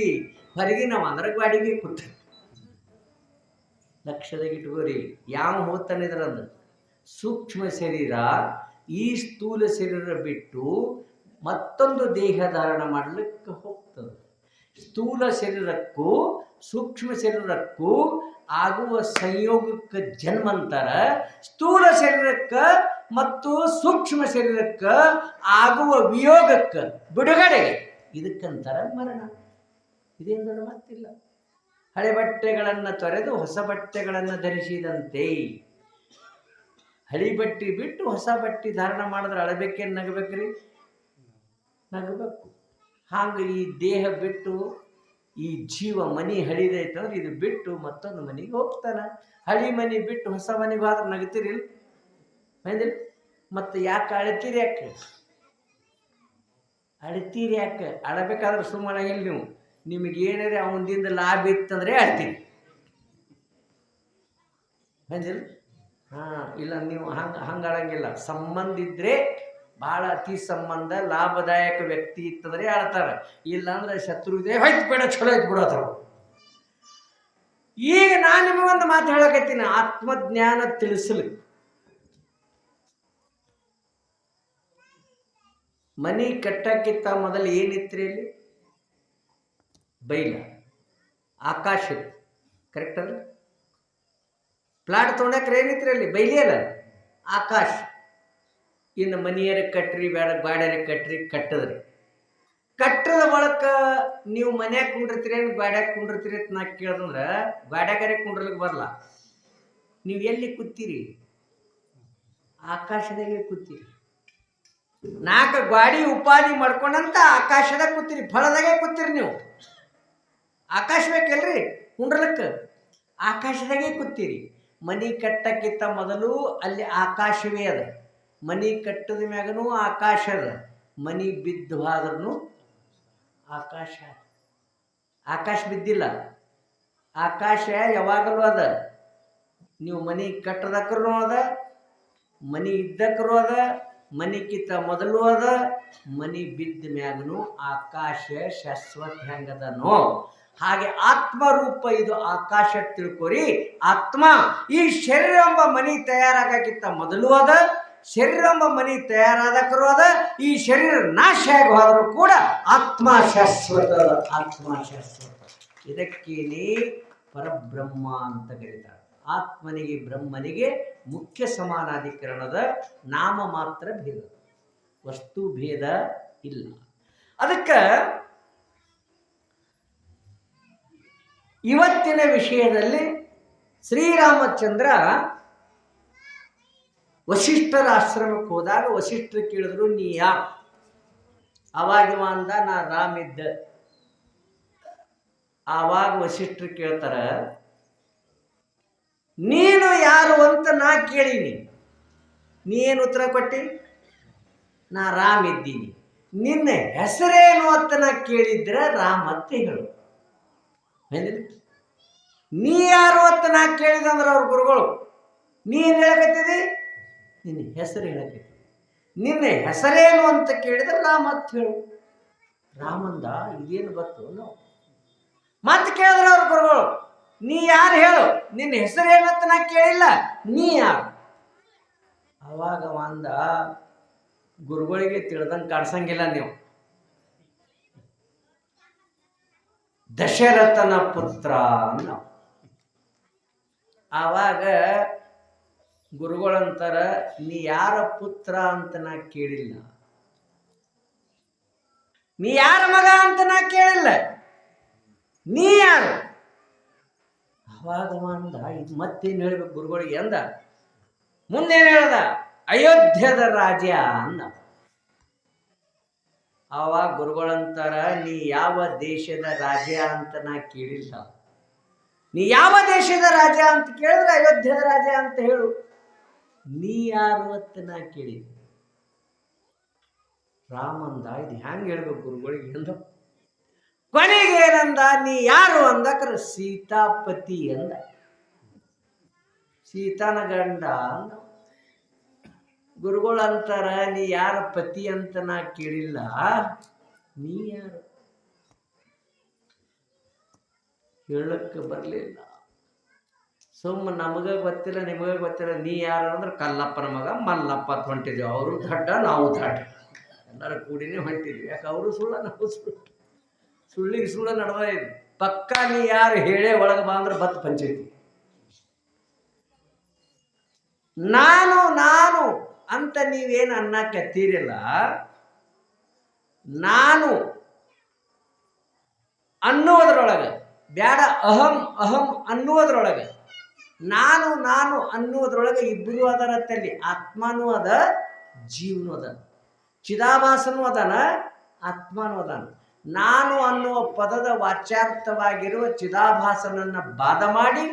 S1: ಹೊರಗಿನವ ಅಂದ್ರೆ ಗಾಡಿಗೆ ಕೂತ. ಲಕ್ಷದಾಗ ಇಟ್ಕೋರಿ, ಯಾವ ಹೋಗ್ತಾನಿದ್ರಂದ್ರೆ ಸೂಕ್ಷ್ಮ ಶರೀರ ಈ ಸ್ಥೂಲ ಶರೀರ ಬಿಟ್ಟು ಮತ್ತೊಂದು ದೇಹ ಧಾರಣ ಮಾಡಲಿಕ್ಕೆ ಹೋಗ್ತದೆ. ಸ್ಥೂಲ ಶರೀರಕ್ಕೂ ಸೂಕ್ಷ್ಮ ಶರೀರಕ್ಕೂ ಆಗುವ ಸಂಯೋಗಕ್ಕೆ ಜನ್ಮ ಅಂತಾರ. ಸ್ಥೂಲ ಶರೀರಕ್ಕೆ ಮತ್ತು ಸೂಕ್ಷ್ಮ ಶರೀರಕ್ಕೆ ಆಗುವ ವಿಯೋಗಕ್ಕೆ ಬಿಡುಗಡೆ ಇದಕ್ಕಂತಾರ ಮರಣ. ಇದೇನು ದೊಡ್ಡ ಮಾತಿಲ್ಲ. ಹಳೆ ಬಟ್ಟೆಗಳನ್ನು ತೊರೆದು ಹೊಸ ಬಟ್ಟೆಗಳನ್ನು ಧರಿಸಿದಂತೆ. ಹಳಿ ಬಟ್ಟೆ ಬಿಟ್ಟು ಹೊಸ ಬಟ್ಟೆ ಧಾರಣ ಮಾಡಿದ್ರೆ ಅಳಬೇಕೇನು ನಗಬೇಕ್ರಿ? ನಗಬೇಕು. ಹಾಗೆ ಈ ದೇಹ ಬಿಟ್ಟು ಈ ಜೀವ ಮನೆ ಹಳಿದೈತಂದ್ರೆ ಇದು ಬಿಟ್ಟು ಮತ್ತೊಂದು ಮನೆಗೆ ಹೋಗ್ತಾನೆ. ಹಳಿ ಮನೆ ಬಿಟ್ಟು ಹೊಸ ಮನೆಗೆ ಹೋದ್ರೆ ನಗತೀರಿ ಅಂದಿಲ್ಲ? ಮತ್ತು ಯಾಕೆ ಅಳ್ತೀರಿ? ಯಾಕೆ ಅಳ್ತೀರಿ? ಯಾಕೆ ಅಳಬೇಕಾದ್ರೆ ಸುಮ್ಮನಾಗಿಲ್ಲ ನೀವು. ನಿಮಗೇನಾರೆ ಅವನದಿಂದ ಲಾಭ ಇತ್ತಂದರೆ ಅಳ್ತೀರಿ ಅಂದಿಲ್ಲ? ಹಾಂ, ಇಲ್ಲ ನೀವು ಹಂಗೆ ಅಳಂಗಿಲ್ಲ. ಸಂಬಂಧ ಇದ್ದರೆ ಭಾಳ ಅತಿ ಸಂಬಂಧ ಲಾಭದಾಯಕ ವ್ಯಕ್ತಿ ಇತ್ತಂದ್ರೆ ಆಳ್ತಾರೆ. ಇಲ್ಲಾಂದ್ರೆ ಶತ್ರು ಇದೆ, ಹೋಯ್ತು ಬೇಡ, ಚಲೋ ಐತೆ ಬಿಡೋದ್ರು. ಈಗ ನಾನು ನಿಮಗೊಂದು ಮಾತು ಹೇಳಕತ್ತೀನಿ, ಆತ್ಮಜ್ಞಾನ ತಿಳಿಸಲು. ಮನಿ ಕಟ್ಟಕ್ಕಿಂತ ಮೊದಲು ಏನಿತ್ರಿ? ಅಲ್ಲಿ ಬೈಲ, ಆಕಾಶ ಇತ್ತು. ಕರೆಕ್ಟ್ ಅಲ್ಲ? ಪ್ಲಾಟ್ ತೊಗೊಂಡಕ್ರೆ ಏನಿತ್ರಿ? ಅಲ್ಲಿ ಬೈಲಿ ಅಲ್ಲ, ಆಕಾಶ. ಇನ್ನು ಮನೆಯರ ಕಟ್ಟ್ರಿ, ಬೇಡ ಗಾಡ್ಯಾರ ಕಟ್ಟ್ರಿ, ಕಟ್ಟದ್ರಿ. ಕಟ್ಟದ ಬಳಕ ನೀವು ಮನ್ಯಾಗ ಕುಂಡಿರ್ತೀರಿ, ಗಾಡ್ಯಾಗ ಕುಂಡಿರ್ತೀರಿ ಅಂತ ನಾ ಕೇಳ್ದಂದ್ರೆ ಗಾಡ್ಯಾಗಾರೆ ಕುಂಡ್ರಲಿಕ್ಕೆ ಬರಲ್ಲ. ನೀವು ಎಲ್ಲಿ ಕೂತೀರಿ? ಆಕಾಶದಾಗೆ ಕೂತೀರಿ. 4 ಗಾಡಿ ಉಪಾಧಿ ಮಾಡ್ಕೊಂಡಂತ ಆಕಾಶದಾಗ ಕೂತೀರಿ, ಫಲದಾಗೆ ಕೂತೀರಿ. ನೀವು ಆಕಾಶ ಬೇಕಲ್ರಿ ಕುಂಡ್ರಲಕ್ಕೆ? ಆಕಾಶದಾಗೆ ಕೂತೀರಿ. ಮನಿ ಕಟ್ಟಕ್ಕಿಂತ ಮೊದಲು ಅಲ್ಲಿ ಆಕಾಶವೇ ಅದ. ಮನಿ ಕಟ್ಟದ ಮ್ಯಾಗನೂ ಆಕಾಶ ಅದ. ಮನಿ ಬಿದ್ದು ಆದ್ರೂ ಆಕಾಶ. ಆಕಾಶ ಬಿದ್ದಿಲ್ಲ, ಆಕಾಶ ಯಾವಾಗಲೂ ಅದ. ನೀವು ಮನಿ ಕಟ್ಟದಕ್ಕರೂ ಅದ, ಮನಿ ಇದ್ದಕ್ಕರೂ ಅದ, ಮನಿಕ್ಕಿಂತ ಮೊದಲು ಅದ, ಮನಿ ಬಿದ್ದ ಮ್ಯಾಗನೂ ಆಕಾಶ ಶಾಶ್ವತ ಹೆಂಗದನೋ ಹಾಗೆ ಆತ್ಮರೂಪ ಇದು ಆಕಾಶ ತಿಳ್ಕೊರಿ. ಆತ್ಮ ಈ ಶರೀರ ಎಂಬ ಮನಿ ತಯಾರಾಗಕ್ಕಿಂತ ಮೊದಲು ಅದ, ಶರೀರ ಎಂಬ ಮನಿ ತಯಾರಾದಕ್ಕರೂ ಅದ. ಈ ಶರೀರ ನಾಶ ಆಗಿ ಹೋದರೂ ಕೂಡ ಆತ್ಮ ಶಾಶ್ವತ. ಆತ್ಮ ಶಾಶ್ವತ. ಇದಕ್ಕೇನೆ ಪರಬ್ರಹ್ಮ ಅಂತ ಕರೀತಾರೆ. ಆತ್ಮನಿಗೆ ಬ್ರಹ್ಮನಿಗೆ ಮುಖ್ಯ ಸಮಾನಾಧಿಕರಣದ ನಾಮ ಮಾತ್ರ ಭೇದ, ವಸ್ತು ಭೇದ ಇಲ್ಲ. ಅದಕ್ಕೆ ಇವತ್ತಿನ ವಿಷಯದಲ್ಲಿ ಶ್ರೀರಾಮಚಂದ್ರ ವಸಿಷ್ಠರ ಆಶ್ರಮಕ್ಕೆ ಹೋದಾಗ ವಸಿಷ್ಠರು ಕೇಳಿದ್ರು, ನೀ ಯಾರು? ಅವಾಗ ಅಂದ, ನಾ ರಾಮ ಇದ್ದ. ಆವಾಗ ವಸಿಷ್ಠರು ಕೇಳ್ತಾರ, ನೀನು ಯಾರು ಅಂತ ನಾ ಕೇಳೀನಿ, ನೀ ಏನು ಉತ್ತರ ಕೊಟ್ಟಿ? ನಾ ರಾಮ್ ಇದ್ದೀನಿ. ನಿನ್ನ ಹೆಸರೇನು ಅಂತ ನಾ ಕೇಳಿದ್ರೆ ರಾಮ್ ಅಂತ ಹೇಳು. ನೀ ಯಾರು ಅಂತ ನಾ ಕೇಳಿದಂದ್ರೆ ಅವ್ರ ಗುರುಗಳು, ನೀನು ಹೇಳಕತ್ತಿದಿ? ನಿನ್ನ ಹೆಸರು ಹೇಳಕತ್ತಿ. ನಿನ್ನ ಹೆಸರೇನು ಅಂತ ಕೇಳಿದ್ರೆ ರಾಮ ಅಂತ ಹೇಳು. ರಾಮಂದ ಇದೇನು ಗೊತ್ತು ನಾವು ಮತ್ತೆ ಕೇಳಿದ್ರೆ ಅವ್ರ ಗುರುಗಳು, ನೀ ಯಾರು ಹೇಳು, ನಿನ್ನ ಹೆಸರೇನಂತ ನಾ ಕೇಳಿಲ್ಲ, ನೀ ಯಾರು? ಅವಾಗ ಅಂದ, ಗುರುಗಳಿಗೆ ತಿಳಿದಂಗೆ ಕಾಡ್ಸಂಗಿಲ್ಲ ನೀವು, ದಶರಥನ ಪುತ್ರ ಅನ್ನ. ಆವಾಗ ಗುರುಗಳಂತಾರ, ನೀ ಯಾರ ಪುತ್ರ ಅಂತ ನಾ ಕೇಳಿಲ್ಲ, ನೀ ಯಾರ ಮಗ ಅಂತ ನಾ ಕೇಳಿಲ್ಲ, ನೀ ಯಾರು? ಅವಾಗ ಅಂದ, ಇದು ಮತ್ತೇನು ಹೇಳ್ಬೇಕು ಗುರುಗಳಿಗೆ ಅಂದ. ಮುಂದೇನು ಹೇಳ್ದ? ಅಯೋಧ್ಯದ ರಾಜ ಅಂದ. ಆವಾಗ ಗುರುಗಳಂತಾರ, ನೀ ಯಾವ ದೇಶದ ರಾಜ ಅಂತ ನಾ ಕೇಳಿಲ್ಲ, ನೀ ಯಾವ ದೇಶದ ರಾಜ ಅಂತ ಕೇಳಿದ್ರೆ ಅಯೋಧ್ಯದ ರಾಜ ಅಂತ ಹೇಳು. ನೀ ಯಾರು ಅಂತ ನಾ ಕೇಳಿದ್ದೆ. ರಾಮಂದ, ಇದು ಹ್ಯಾಂಗೆ ಹೇಳ್ಬೇಕು ಗುರುಗಳಿಗೆ ಅಂದ. ಕೊನೆಗೆ ಏನಂದ? ನೀ ಯಾರು ಅಂದಕ್ರ ಸೀತಾಪತಿ ಅಂದ. ಸೀತಾನ ಗಂಡ ಅಂದ. ಗುರುಗಳಂತಾರ, ನೀ ಯಾರ ಪತಿ ಅಂತ ನಾ ಕೇಳಿಲ್ಲ, ನೀ ಯಾರು? ಹೇಳಕ್ಕೆ ಬರಲಿಲ್ಲ. ಸುಮ್ಮ ನಮಗ ಗೊತ್ತಿಲ್ಲ, ನಿಮಗೆ ಗೊತ್ತಿಲ್ಲ, ನೀ ಯಾರು ಅಂದ್ರೆ ಕಲ್ಲಪ್ಪನ ಮಗ ಮಲ್ಲಪ್ಪ ಅಂತ ಹೊಂಟಿದ್ದೇವೆ. ಅವರು ದಡ್ಡ, ನಾವು ದಡ್ಡ, ಎಲ್ಲ ಎಲ್ಲರೂ ಕೂಡಿನೇ ಹೊಂಟಿದ್ವಿ. ಯಾಕೆ ಅವರು ಸುಳ್ಳ, ನಾವು ಸುಳ್ಳು, ಸುಳ್ಳಿಗೆ ಸುಳ್ಳ ನಡೆದ ಇದೆ. ಪಕ್ಕ ನೀ ಯಾರು ಹೇಳೇ ಒಳಗೆ ಬಾ ಅಂದ್ರೆ ಬತ್ ಪಂಚಾಯ್ತಿ. ನಾನು ನಾನು ಅಂತ ನೀವೇನು ಅನ್ನಕತ್ತೀರಿಲ್ಲ, ನಾನು ಅನ್ನೋದ್ರೊಳಗೆ ಬ್ಯಾಡ, ಅಹಂ ಅಹಂ ಅನ್ನೋದ್ರೊಳಗೆ, ನಾನು ನಾನು ಅನ್ನೋದ್ರೊಳಗೆ ಇಬ್ಬರು ಅದರತ್ತಲ್ಲಿ. ಆತ್ಮನೂ ಅದ, ಜೀವನೂ ಅದ, ಚಿದಾಭಾಸನೂ ಅದಾನ, ಆತ್ಮನೂ ಅದಾನ. ನಾನು ಅನ್ನುವ ಪದದ ವಾಚ್ಯಾರ್ಥವಾಗಿರುವ ಚಿದಾಭಾಸನನ್ನ ಬಾಧ ಮಾಡಿ,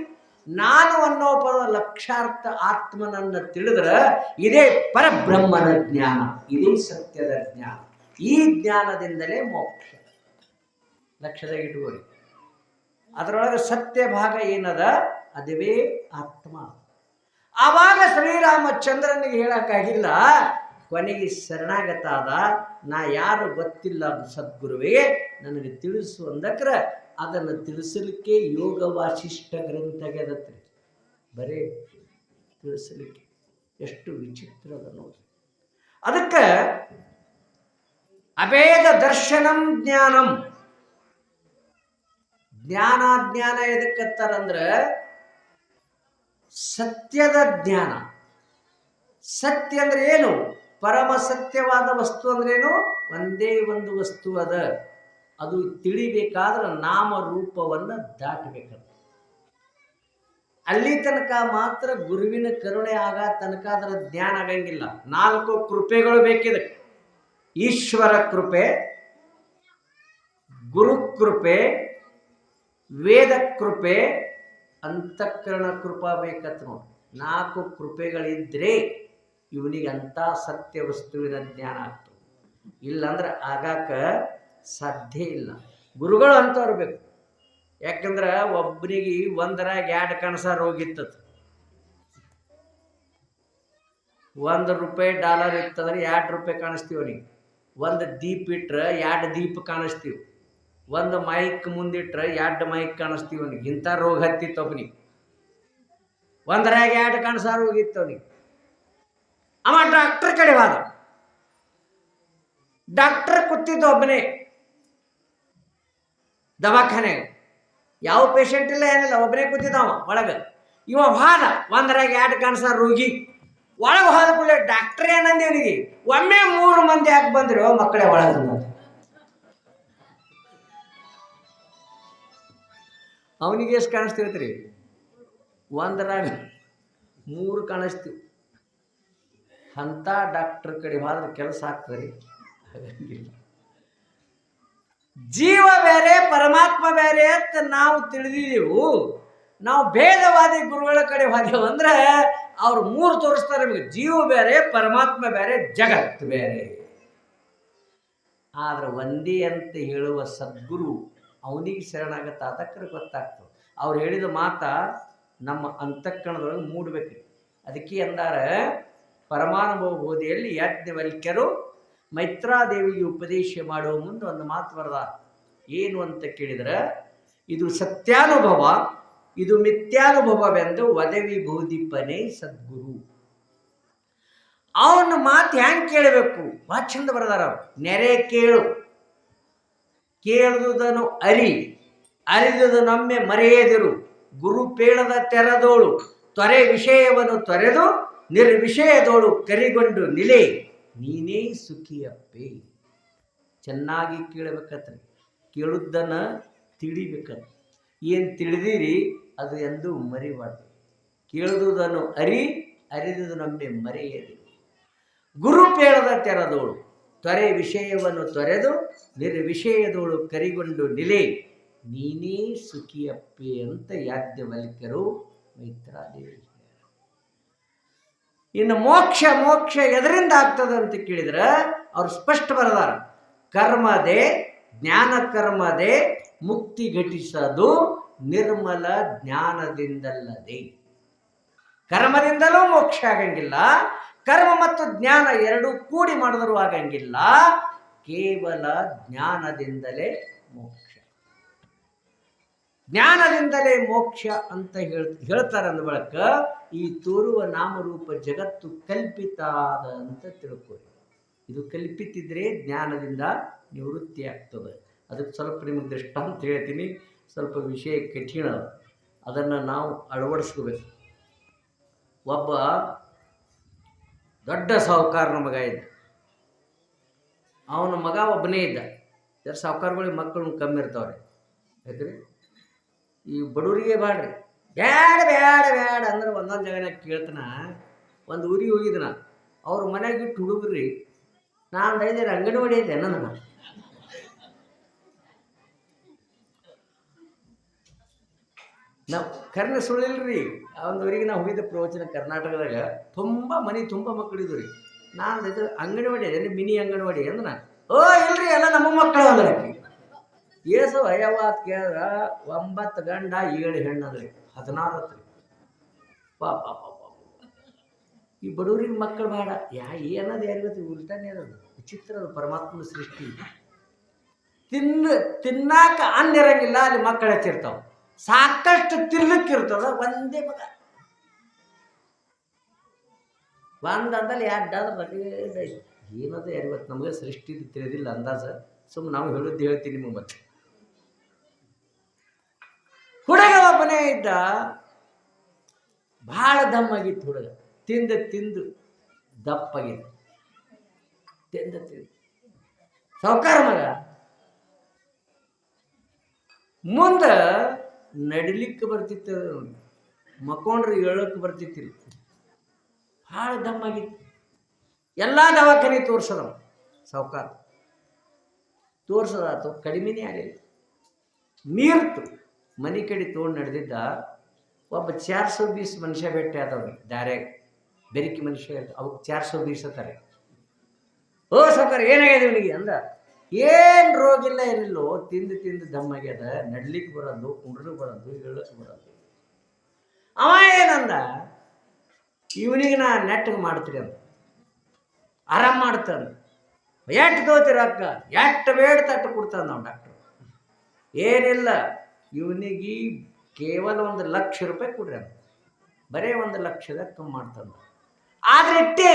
S1: ನಾನು ಅನ್ನೋ ಪದದ ಲಕ್ಷಾರ್ಥ ಆತ್ಮನನ್ನ ತಿಳಿದ್ರೆ ಇದೇ ಪರಬ್ರಹ್ಮನ ಜ್ಞಾನ, ಇದೇ ಸತ್ಯದ ಜ್ಞಾನ. ಈ ಜ್ಞಾನದಿಂದಲೇ ಮೋಕ್ಷ. ಲಕ್ಷದಾಗ ಇಟ್ಕೊಳ್ಳಿ. ಅದರೊಳಗೆ ಸತ್ಯ ಭಾಗ ಏನದ, ಅದುವೇ ಆತ್ಮ. ಆವಾಗ ಶ್ರೀರಾಮಚಂದ್ರನಿಗೆ ಹೇಳಕ್ಕಾಗಿಲ್ಲ, ಕೊನೆಗೆ ಶರಣಾಗತ ಆದ. ನಾ ಯಾರು ಗೊತ್ತಿಲ್ಲ ಸದ್ಗುರುವೇ, ನನಗೆ ತಿಳಿಸು ಅಂದಕ್ರ ಅದನ್ನು ತಿಳಿಸಲಿಕ್ಕೆ ಯೋಗ ವಾಸಿಷ್ಠ ಗ್ರಂಥ ಗೆದತ್ರಿ. ಬರೇ ತಿಳಿಸಲಿಕ್ಕೆ ಎಷ್ಟು ವಿಚಿತ್ರ ಅದ ನೋಡಿ. ಅದಕ್ಕೆ ಅಭೇದ ದರ್ಶನಂ ಜ್ಞಾನಂ. ಜ್ಞಾನ ಎದಕ್ಕತ್ತಾರಂದ್ರೆ ಸತ್ಯದ ಜ್ಞಾನ. ಸತ್ಯ ಅಂದ್ರೆ ಏನು? ಪರಮ ಸತ್ಯವಾದ ವಸ್ತು ಅಂದ್ರೇನು? ಒಂದೇ ಒಂದು ವಸ್ತು ಅದ. ಅದು ತಿಳಿಬೇಕಾದ್ರೆ ನಾಮ ರೂಪವನ್ನು ದಾಟಬೇಕಂತ. ಅಲ್ಲಿ ತನಕ ಮಾತ್ರ ಗುರುವಿನ ಕರುಣೆ ಆಗ ತನಕ ಅದರ ಜ್ಞಾನ ಆಗಂಗಿಲ್ಲ. 4 ಕೃಪೆಗಳು ಬೇಕಿದೆ: ಈಶ್ವರ ಕೃಪೆ, ಗುರು ಕೃಪೆ, ವೇದ ಕೃಪೆ, ಅಂತಃಕರಣ ಕೃಪಾ ಬೇಕತ್ ನೋಡಿ. 4 ಕೃಪೆಗಳಿದ್ರೆ ಇವನಿಗೆ ಅಂಥ ಸತ್ಯ ವಸ್ತುವಿನ ಜ್ಞಾನ ಆಗ್ತದೆ. ಇಲ್ಲಂದ್ರೆ ಆಗಾಕ ಸಾಧ್ಯ ಇಲ್ಲ. ಗುರುಗಳು ಅಂತವ್ರು ಬೇಕು. ಯಾಕಂದ್ರೆ ಒಬ್ಬನಿಗೆ ಒಂದರಾಗ 2 ಕಣಸ ರೋಗಿತ್ತದ. $1 ಇತ್ತಂದ್ರೆ $2 ಕಾಣಿಸ್ತೀವಿ ಅವನಿಗೆ. 1 ದೀಪ ಇಟ್ರೆ 2 ದೀಪ ಕಾಣಿಸ್ತೀವಿ. 1 ಮೈಕ್ ಮುಂದಿಟ್ರೆ 2 ಮೈಕ್ ಕಾಣಿಸ್ತೀವಿ ಅವನಿಗೆ. ಇಂಥ ರೋಗ ಹತ್ತಿತ್ತು ಒಬ್ಬನಿಗೆ. ಒಂದರಾಗ 2 ಕಣಸ ರೋಗಿತ್ತು ಅವನಿಗೆ. ಅವ ಡಾಕ್ಟರ್ ಕಡೆ ಹೋದ. ಡಾಕ್ಟರ್ ಕೂತಿದ್ದು ಒಬ್ಬನೇ ದವಾಖಾನೆಗೆ. ಯಾವ ಪೇಷಂಟ್ ಇಲ್ಲ, ಏನಿಲ್ಲ, ಒಬ್ಬನೇ ಕೂತಿದ್ದವ ಒಳಗೆ. ಇವ ಹೋದ, ಒಂದರಾಗ 2 ಕಣಸ ರೋಗಿ. ಒಳಗೆ ಹೋದ ಕೂಡಲೇ ಡಾಕ್ಟರ್ ಏನಂದ ಅವನಿಗೆ, ಒಮ್ಮೆ 3 ಮಂದಿ ಯಾಕೆ ಬಂದ್ರು ಮಕ್ಕಳೇ ಒಳಗೆ? ಅವನಿಗೆ ಎಷ್ಟು ಕಾಣಿಸ್ತಿರ್ತೀರಿ? ಒಂದರಾಗ 3 ಕಾಣಿಸ್ತೀವಿ. ಅಂಥ ಡಾಕ್ಟರ್ ಕಡೆ ಹೋದ್ರೆ ಕೆಲಸ ಆಗ್ತದೆ. ಹಾಗಂಗಿಲ್ಲ. ಜೀವ ಬೇರೆ ಪರಮಾತ್ಮ ಬೇರೆ ಅಂತ ನಾವು ತಿಳಿದಿದ್ದೆವು. ನಾವು ಭೇದವಾದಿ ಗುರುಗಳ ಕಡೆ ಹೋದೆವು ಅಂದ್ರೆ ಅವ್ರು 3 ತೋರಿಸ್ತಾರೆ ನಮಗೆ. ಜೀವ ಬೇರೆ, ಪರಮಾತ್ಮ ಬೇರೆ, ಜಗತ್ತು ಬೇರೆ. ಆದ್ರೆ ಒಂದೇ ಅಂತ ಹೇಳುವ ಸದ್ಗುರು ಅವನಿಗೆ ಶರಣಾಗತ್ತ. ಅದಕ್ಕೆ ಗೊತ್ತಾಗ್ತದೆ. ಅವ್ರು ಹೇಳಿದ ಮಾತ ನಮ್ಮ ಅಂತಃಕರಣದೊಳಗೆ ಮೂಡಬೇಕು. ಅದಕ್ಕೆ ಅಂದಾರ ಪರಮಾನುಭವ ಬೋಧೆಯಲ್ಲಿ ಯಾಜ್ಞವಲ್ಕ್ಯರು ಮೈತ್ರಾದೇವಿಗೆ ಉಪದೇಶ ಮಾಡುವ ಮುಂದೆ ಒಂದು ಮಾತು ಬರದ. ಏನು ಅಂತ ಕೇಳಿದ್ರೆ, ಇದು ಸತ್ಯಾನುಭವ, ಇದು ಮಿಥ್ಯಾನುಭವವೆಂದು ವದವಿ ಬೋಧಿಪನೇ ಸದ್ಗುರು. ಅವನ ಮಾತು ಹೆಂಗೆ ಕೇಳಬೇಕು? ಭಾಳ ಚಂದ ಬರದಾರ. ನೆರೆ ಕೇಳು, ಕೇಳುವುದನ್ನು ಅರಿ, ಅರಿದುದನ್ನೊಮ್ಮೆ ಮರೆಯದಿರು. ಗುರು ಪೇಳದ ತೆರದೋಳು, ತೊರೆ ವಿಷಯವನ್ನು ತೊರೆದು ನಿರ್ವಿಷಯದೋಳು ಕರಿಗೊಂಡು ನಿಲೆ, ನೀನೇ ಸುಖಿಯಪ್ಪೆ. ಚೆನ್ನಾಗಿ ಕೇಳಬೇಕತ್ರಿ. ಕೇಳುವುದನ್ನು ತಿಳಿಬೇಕತ್ತ. ಏನು ತಿಳಿದಿರಿ ಅದು ಎಂದು ಮರಿಬಾರ್ದು. ಕೇಳುವುದನ್ನು ಅರಿ, ಅರಿದುದನ್ನೊಮ್ಮೆ ಮರೆಯದಿರು. ಗುರು ಪೇಳದ ತೆರದೋಳು, ತೊರೆ ವಿಷಯವನ್ನು ತೊರೆದು ನಿರ್ವಿಷಯದೋಳು ಕರಿಗೊಂಡು ನಿಲೆ, ನೀನೇ ಸುಖಿಯಪ್ಪೆ ಅಂತ ಯಾಜ್ಞವಲ್ಕ್ಯರು ಮೈತ್ರಾದೇವಿ. ಇನ್ನು ಮೋಕ್ಷ ಮೋಕ್ಷ ಎದರಿಂದ ಆಗ್ತದೆ ಅಂತ ಕೇಳಿದ್ರೆ ಅವ್ರು ಸ್ಪಷ್ಟ ಬರದಾರ. ಕರ್ಮದೆ, ಜ್ಞಾನ ಕರ್ಮದೆ ಮುಕ್ತಿ ಘಟಿಸದು ನಿರ್ಮಲ ಜ್ಞಾನದಿಂದಲ್ಲದೆ. ಕರ್ಮದಿಂದಲೂ ಮೋಕ್ಷ ಆಗಂಗಿಲ್ಲ, ಕರ್ಮ ಮತ್ತು ಜ್ಞಾನ ಎರಡೂ ಕೂಡಿ ಮಾಡಿದರೂ ಆಗಂಗಿಲ್ಲ. ಕೇವಲ ಜ್ಞಾನದಿಂದಲೇ ಮೋಕ್ಷ. ಜ್ಞಾನದಿಂದಲೇ ಮೋಕ್ಷ ಅಂತ ಹೇಳ್ತಾರೆ. ಅಂದ ಬಳಿಕ ಈ ತೋರುವ ನಾಮರೂಪ ಜಗತ್ತು ಕಲ್ಪಿತ ಅಂತ ತಿಳ್ಕೊಳ್ಳಿ. ಇದು ಕಲ್ಪಿತಿದ್ರೆ ಜ್ಞಾನದಿಂದ ನಿವೃತ್ತಿ ಆಗ್ತದೆ. ಅದಕ್ಕೆ ಸ್ವಲ್ಪ ನಿಮಗೆ ದೃಷ್ಟಾಂತ ಹೇಳ್ತೀನಿ. ಸ್ವಲ್ಪ ವಿಷಯ ಕಠಿಣ, ಅದನ್ನು ನಾವು ಅಳವಡಿಸ್ಕೋಬೇಕು. ಒಬ್ಬ ದೊಡ್ಡ ಸಾಹುಕಾರನ ಮಗ ಇದ್ದ. ಅವನ ಮಗ ಒಬ್ಬನೇ ಇದ್ದ. ಸಾಹುಕಾರಗಳಿಗೆ ಮಕ್ಕಳು ಕಮ್ಮಿ ಇರ್ತಾವ್ರಿ. ಯಾಕ್ರಿ ಈ ಬಡವರಿಗೆ ಬ್ಯಾಡ್ರಿ, ಬ್ಯಾಡ ಬ್ಯಾಡ ಬ್ಯಾಡ ಅಂದ್ರೆ ಒಂದೊಂದು ಜಾಗನಾಗ ಕೇಳ್ತಾನ. ಒಂದು ಊರಿಗೆ ಹೋಗಿದ್ದನ, ಅವ್ರ ಮನೆಗೆ ಇಟ್ಟು ಹುಡುಗ್ರಿ, ನಾನು ಐದೇರು ಅಂಗನವಾಡಿ ಐತೆ ನನ್ನ ನಾವು ಕರ್ನ ಸುಳ್ಳಿಲ್ರಿ. ಒಂದು ಊರಿಗೆ ನಾವು ಹೋಗಿದ್ದ ಪ್ರವಚನ ಕರ್ನಾಟಕದಾಗ. ತುಂಬ ಮನೆ ತುಂಬ ಮಕ್ಕಳಿದ್ವು ರೀ. ನಾನು ಇದು ಅಂಗನವಾಡಿ ಅದೇ ಮಿನಿ ಅಂಗನವಾಡಿ ಅಂದ್ರೆ ಓ ಇಲ್ರಿ ಎಲ್ಲ ನಮ್ಮ ಮಕ್ಕಳು ಅಂದ್ರೆ ಏಸು ಅಯ್ಯವಾತ್ ಕೇಳಿದ್ರ 9 ಗಂಡ 7 ಹೆಣ್ಣು ಅದ್ರಿ 16 ರೀ. ಪಾಪ ಈ ಬಡವ್ರಿಗೆ ಮಕ್ಕಳು ಬೇಡ. ಏನದು ಯಾರಿಗತ್ತೆ ಉಲ್ಟಾನೇ ಅದು. ವಿಚಿತ್ರ ಅದು ಪರಮಾತ್ಮನ ಸೃಷ್ಟಿ. ತಿನ್ನಾಕ ಅನ್ನ ಇರಂಗಿಲ್ಲ, ಅಲ್ಲಿ ಮಕ್ಕಳು ಹೆಚ್ಚಿರ್ತಾವ. ಸಾಕಷ್ಟು ತಿರ್ಲಿಕ್ಕಿರ್ತದ, ಒಂದೇ ಮಗ. ಒಂದಂದಲ್ಲಿ 2 ರಗಡೈತಿ. ಏನದು ಯಾರಿಗತ್ತು ನಮಗೆ ಸೃಷ್ಟಿ ತಿಳಿದಿಲ್ಲ ಅಂದಾಜ. ಸುಮ್ಮನೆ ನಾವು ಹೇಳುದ್ದು ಹೇಳ್ತೀನಿ ನಿಮಗೆ. ಮತ್ತೆ ಹುಡುಗ ಒಬ್ಬನೇ ಇದ್ದ, ಭಾಳ ದಮ್ಮಾಗಿತ್ತು ಹುಡುಗ. ತಿಂದು ದಪ್ಪಾಗಿತ್ತು. ತಿಂದು ಸಾಹುಕಾರ ಮಗ. ಮುಂದೆ ನಡಿಲಿಕ್ಕೆ ಬರ್ತಿತ್ತು, ಮಕ್ಕೊಂಡ್ರೆ ಹೇಳಕ್ಕೆ ಬರ್ತಿತ್ತಿಲ್ಲ. ಭಾಳ ದಮ್ಮಾಗಿತ್ತು. ಎಲ್ಲ ದವಾಖಾನೆ ತೋರ್ಸದ ಸಾಹುಕಾರ. ತೋರ್ಸದಾತು, ಕಡಿಮೆನೇ ಆಗಲಿಲ್ಲ. ಮೀರ್ತು ಮನೆ ಕಡೆ ತೊಗೊಂಡು ನಡೆದಿದ್ದ. ಒಬ್ಬ 420 ಮನುಷ್ಯ ಭೇಟಿ ಆದವ್ರಿ ದಾರ್ಯಾಗ. ಬೆರಿಕಿ ಮನುಷ್ಯ ಅವಕ್ಕೆ 420 ಅತ್ತಾರೆ. ಓ ಸಾಹುಕಾರ ಏನಾಗ್ಯದ ಇವನಿಗೆ ಅಂದ. ಏನು ರೋಗಿಲ್ಲ ಏನಿಲ್ಲೋ, ತಿಂದು ದಮ್ಮಾಗ್ಯದ, ನಡ್ಲಿಕ್ಕೆ ಬರೋದು, ಕುಂಡ್ರಿಗೆ ಬರೋದು, ಹೇಳಕ್ಕೆ ಬರೋದು. ಅವ ಏನಂದ, ಇವನಿಗೆ ನಾ ನೆಟ್ಟಗೆ ಮಾಡ್ತೀರಿ ಅಂತ, ಆರಾಮ್ ಮಾಡ್ತಾನೆ. ಎಷ್ಟು ತೋತೀರ ಅಕ್ಕ, ಎಷ್ಟು ಬೇಡ ತಟ್ಟು ಕೊಡ್ತಾನೆ ನಾವು ಡಾಕ್ಟ್ರು. ಏನಿಲ್ಲ, ಇವನಿಗೆ ಕೇವಲ 1 ಲಕ್ಷ ರೂಪಾಯಿ ಕೊಡ್ರಿ ಅಂತ. ಬರೀ 1 ಲಕ್ಷದ ಕಮ್ಮಿ ಮಾಡ್ತಾನೆ. ಆದ್ರೆ ಇಟ್ಟೇ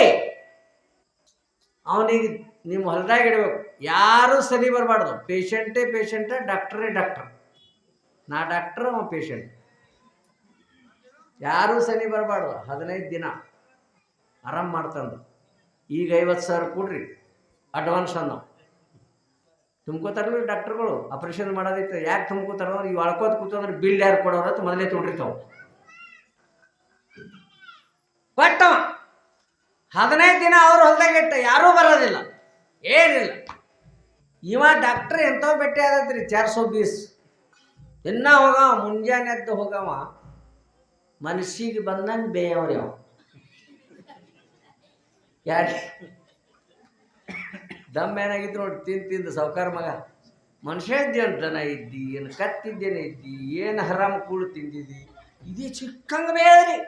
S1: ಅವನಿಗೆ ನಿಮ್ಮ ಹೊಲದಾಗ ಇಡಬೇಕು. ಯಾರೂ ಸರಿ ಬರಬಾರ್ದು. ಪೇಷಂಟ, ಡಾಕ್ಟ್ರೇ ಡಾಕ್ಟ್ರ್. ನಾ ಡಾಕ್ಟ್ರ್, ಅವ ಪೇಷಂಟ್. ಯಾರೂ ಸರಿ ಬರಬಾರ್ದು. 15 ದಿನ ಆರಾಮ್ ಮಾಡ್ತಾನೆ. ಈಗ 50,000 ಕೊಡ್ರಿ ಅಡ್ವಾನ್ಸ್ ಅನ್ನೋ. ತುಂಬ್ಕೋತಾರಲ್ಲ ಡಾಕ್ಟ್ರುಗಳು. ಆಪ್ರೇಷನ್ ಮಾಡೋದಿತ್ತು. ಯಾಕೆ ತುಂಬ್ಕೋತಾರ? ಇವು ಅಳ್ಕೋತ ಕೂತಂದ್ರೆ ಬಿಲ್ ಯಾರು ಕೊಡೋರ ಅಂತ ಮೊದಲೇ ತೊಗೊಂಡಿರ್ತಾವ. ಕೊಟ್ಟವ 15 ದಿನ ಅವ್ರ ಹೊಲ್ದಾಗ ಇಟ್ಟ, ಯಾರೂ ಬರೋದಿಲ್ಲ, ಏನಿಲ್ಲ. ಇವ ಡಾಕ್ಟ್ರ್ ಎಂಥವ್ ಭೇಟಿ ಆದತ್ರಿ 420. ದಿನ ಹೋಗವ, ಮುಂಜಾನೆ ಎದ್ದು ಹೋಗವ, ಮನಸ್ಸಿಗೆ ಬಂದಂಗೆ ಬೇಯವ್ರಿ ಅವ. ಯಾಕೆ ದಮ್ ಏನಾಗಿತ್ತು ನೋಡಿ, ತಿಂದು ಸಾಹುಕಾರ ಮಗ. ಮನುಷ್ಯ ಇದ್ದೇನು ದನ ಇದ್ದಿ, ಏನು ಕತ್ತಿದ್ದೇನೆ ಇದ್ದಿ, ಏನು ಹರಾಮ ಕೂಳು ತಿಂದಿದ್ದಿ, ಇದೇ ಚಿಕ್ಕಂಗೆ ಬೇಯದ್ರಿ.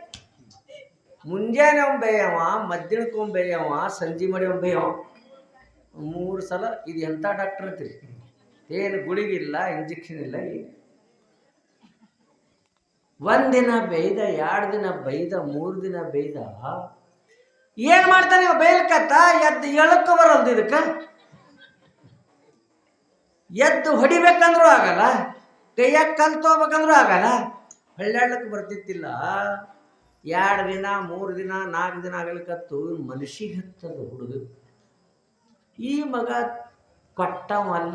S1: ಮುಂಜಾನೆ ಅವ್ನು ಬೇಯವ, ಮಧ್ಯಾಹ್ನಕ್ಕೊಮ್ಮೆ ಬೇಯವ, ಸಂಜೆ ಮಾಡಿ ಅವ್ನು ಬೇಯವ. 3 ಸಲ. ಇದು ಎಂಥ ಡಾಕ್ಟ್ರ್ ಅಂತೀರಿ? ಏನು ಗುಳಿಗಿಲ್ಲ, ಇಂಜೆಕ್ಷನ್ ಇಲ್ಲ. ಒಂದಿನ ಬೇಯ್ದ, 2 ದಿನ ಬೇಯ್ದ, 3 ದಿನ ಬೇಯ್ದ. ಏನು ಮಾಡ್ತಾನೆ ಇವ? ಬೇಯ್ಲಿಕತ್ತ ಎದ್ದು ಎಳಕ್ಕೆ ಬರಲ್ದು. ಇದಕ್ಕೆ ಎದ್ದು ಹೊಡಿಬೇಕಂದ್ರೂ ಆಗಲ್ಲ, ಕೈಯಾಗ ಕಲ್ತೋಗ್ಬೇಕಂದ್ರೂ ಆಗಲ್ಲ, ಹಳ್ಳಾಡ್ಲಕ್ಕೆ ಬರ್ತಿತ್ತಿಲ್ಲ. 2 ದಿನ 3 ದಿನ 4 ದಿನ ಆಗಲಿಕ್ಕತ್ತು. ಮನುಷ್ಯಗೆ ಹತ್ತದ ಹುಡುಗ. ಈ ಮಗ ಕೊಟ್ಟವಲ್ಲ,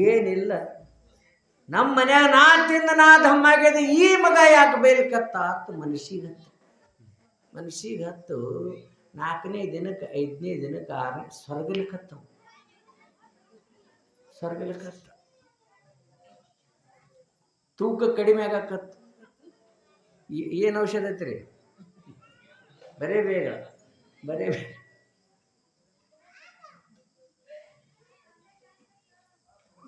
S1: ಏನಿಲ್ಲ. ನಮ್ಮ ಮನ್ಯಾಗ ನಾ ತಿಂದ ನಾ ದಮ್ಮಾಗ್ಯದ, ಈ ಮಗ ಯಾಕೆ ಬೇಯ್ಲಿಕತ್ತ ಅಂತ ಮನುಷ್ಯಗೆ ಹತ್ತು 4ನೇ ದಿನಕ್ಕೆ 5ನೇ ದಿನಕ್ಕೆ 6ನೇ ಸ್ವರ್ಗಲಿಕತ್ತವು. ತೂಕ ಕಡಿಮೆ ಆಗಾಕತ್ತು. ಏನು ಔಷಧ ಐತ್ರಿ? ಬರೇ ಬೇಗ.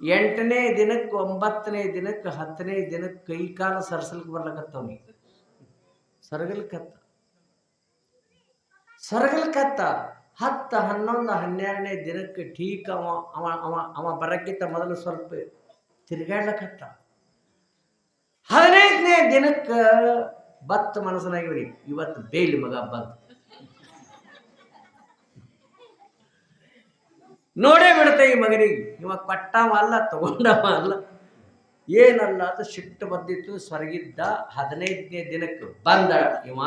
S1: 8ನೇ ದಿನಕ್ಕೆ 9ನೇ ದಿನಕ್ಕೆ 10ನೇ ದಿನಕ್ಕೆ ಕೈ ಕಾಲು ಸರಸಲಿಕ್ಕೆ ಬರ್ಲಕತ್ತವನಿಗೆ. ಸರಗಲ್ಕತ್ತ 10, 11, 12ನೇ ದಿನಕ್ಕೆ ಠೀಕ್ ಅವ ಬರಕ್ಕಿಂತ ಮೊದಲು ಸ್ವಲ್ಪ ತಿರುಗಾಡ್ಲಕತ್ತ. 15ನೇ ದಿನಕ್ಕೆ ಬತ್ತ ಮನಸ್ಸನಾಗಿವ್ರಿ, ಇವತ್ತು ಬೇಲಿ ಮಗ ಬಂದು ನೋಡೇ ಬಿಡುತ್ತೆ ಈ ಮಗನಿಗೆ. ಇವ ಕೊಟ್ಟವ ಅಲ್ಲ, ತಗೊಂಡವ ಅಲ್ಲ, ಏನಲ್ಲ ಅದು ಸಿಟ್ಟು ಬಂದಿತ್ತು. ಸ್ವರ್ಗಿದ್ದ 15ನೇ ದಿನಕ್ಕೆ ಬಂದ ಇವ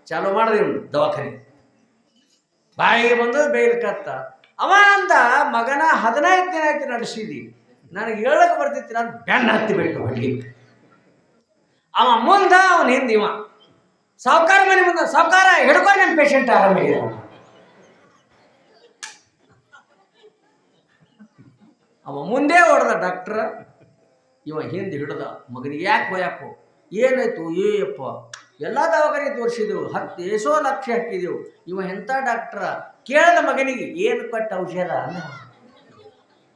S1: ಚಾಲು ಮಾಡಿದ ಇವನು ದವಾಖಾನೆ. ಬಾಯಿಗೆ ಬಂದು ಬೇಯ್ಲಿಕತ್ತ. ಅವ ಅಂದ, ಮಗನ 15 ದಿನ ಆಯ್ತು ನಡೆಸಿದಿ, ನನಗೆ ಹೇಳಕ್ಕೆ ಬರ್ತಿತ್ತು, ನಾನು ಬೆನ್ನ ಹತ್ತಿ ಬಿಟ್ಟು ಹೊಡ್ಲಿಕ್ಕೆ. ಅವ ಮುಂದ ಅವನ ಹಿಂದೆ ಇವ ಸಾವುಕಾರ ಮನೆ ಮುಂದೆ, ಸಾವುಕಾರ ಹಿಡ್ಕೊಂಡು ನಿಮ್ಮ ಪೇಷಂಟ್ ಆರಾಮಿಗೆ. ಅವ ಮುಂದೆ ಹೊಡೆದ ಡಾಕ್ಟ್ರ, ಇವ ಹಿಂದೆ ಹಿಡ್ದ. ಮಗನಿಗೆ ಯಾಕೋ ಏನಾಯ್ತು? ಏಯಪ್ಪ, ಎಲ್ಲ ದವಾಖಾನೆ ತೋರಿಸಿದೆವು, 10 ಲಕ್ಷ ಹಾಕಿದೆವು. ಇವ ಎಂಥ ಡಾಕ್ಟ್ರ ಕೇಳಿದ ಮಗನಿಗೆ, ಏನು ಕೊಟ್ಟ ಔಷಧ?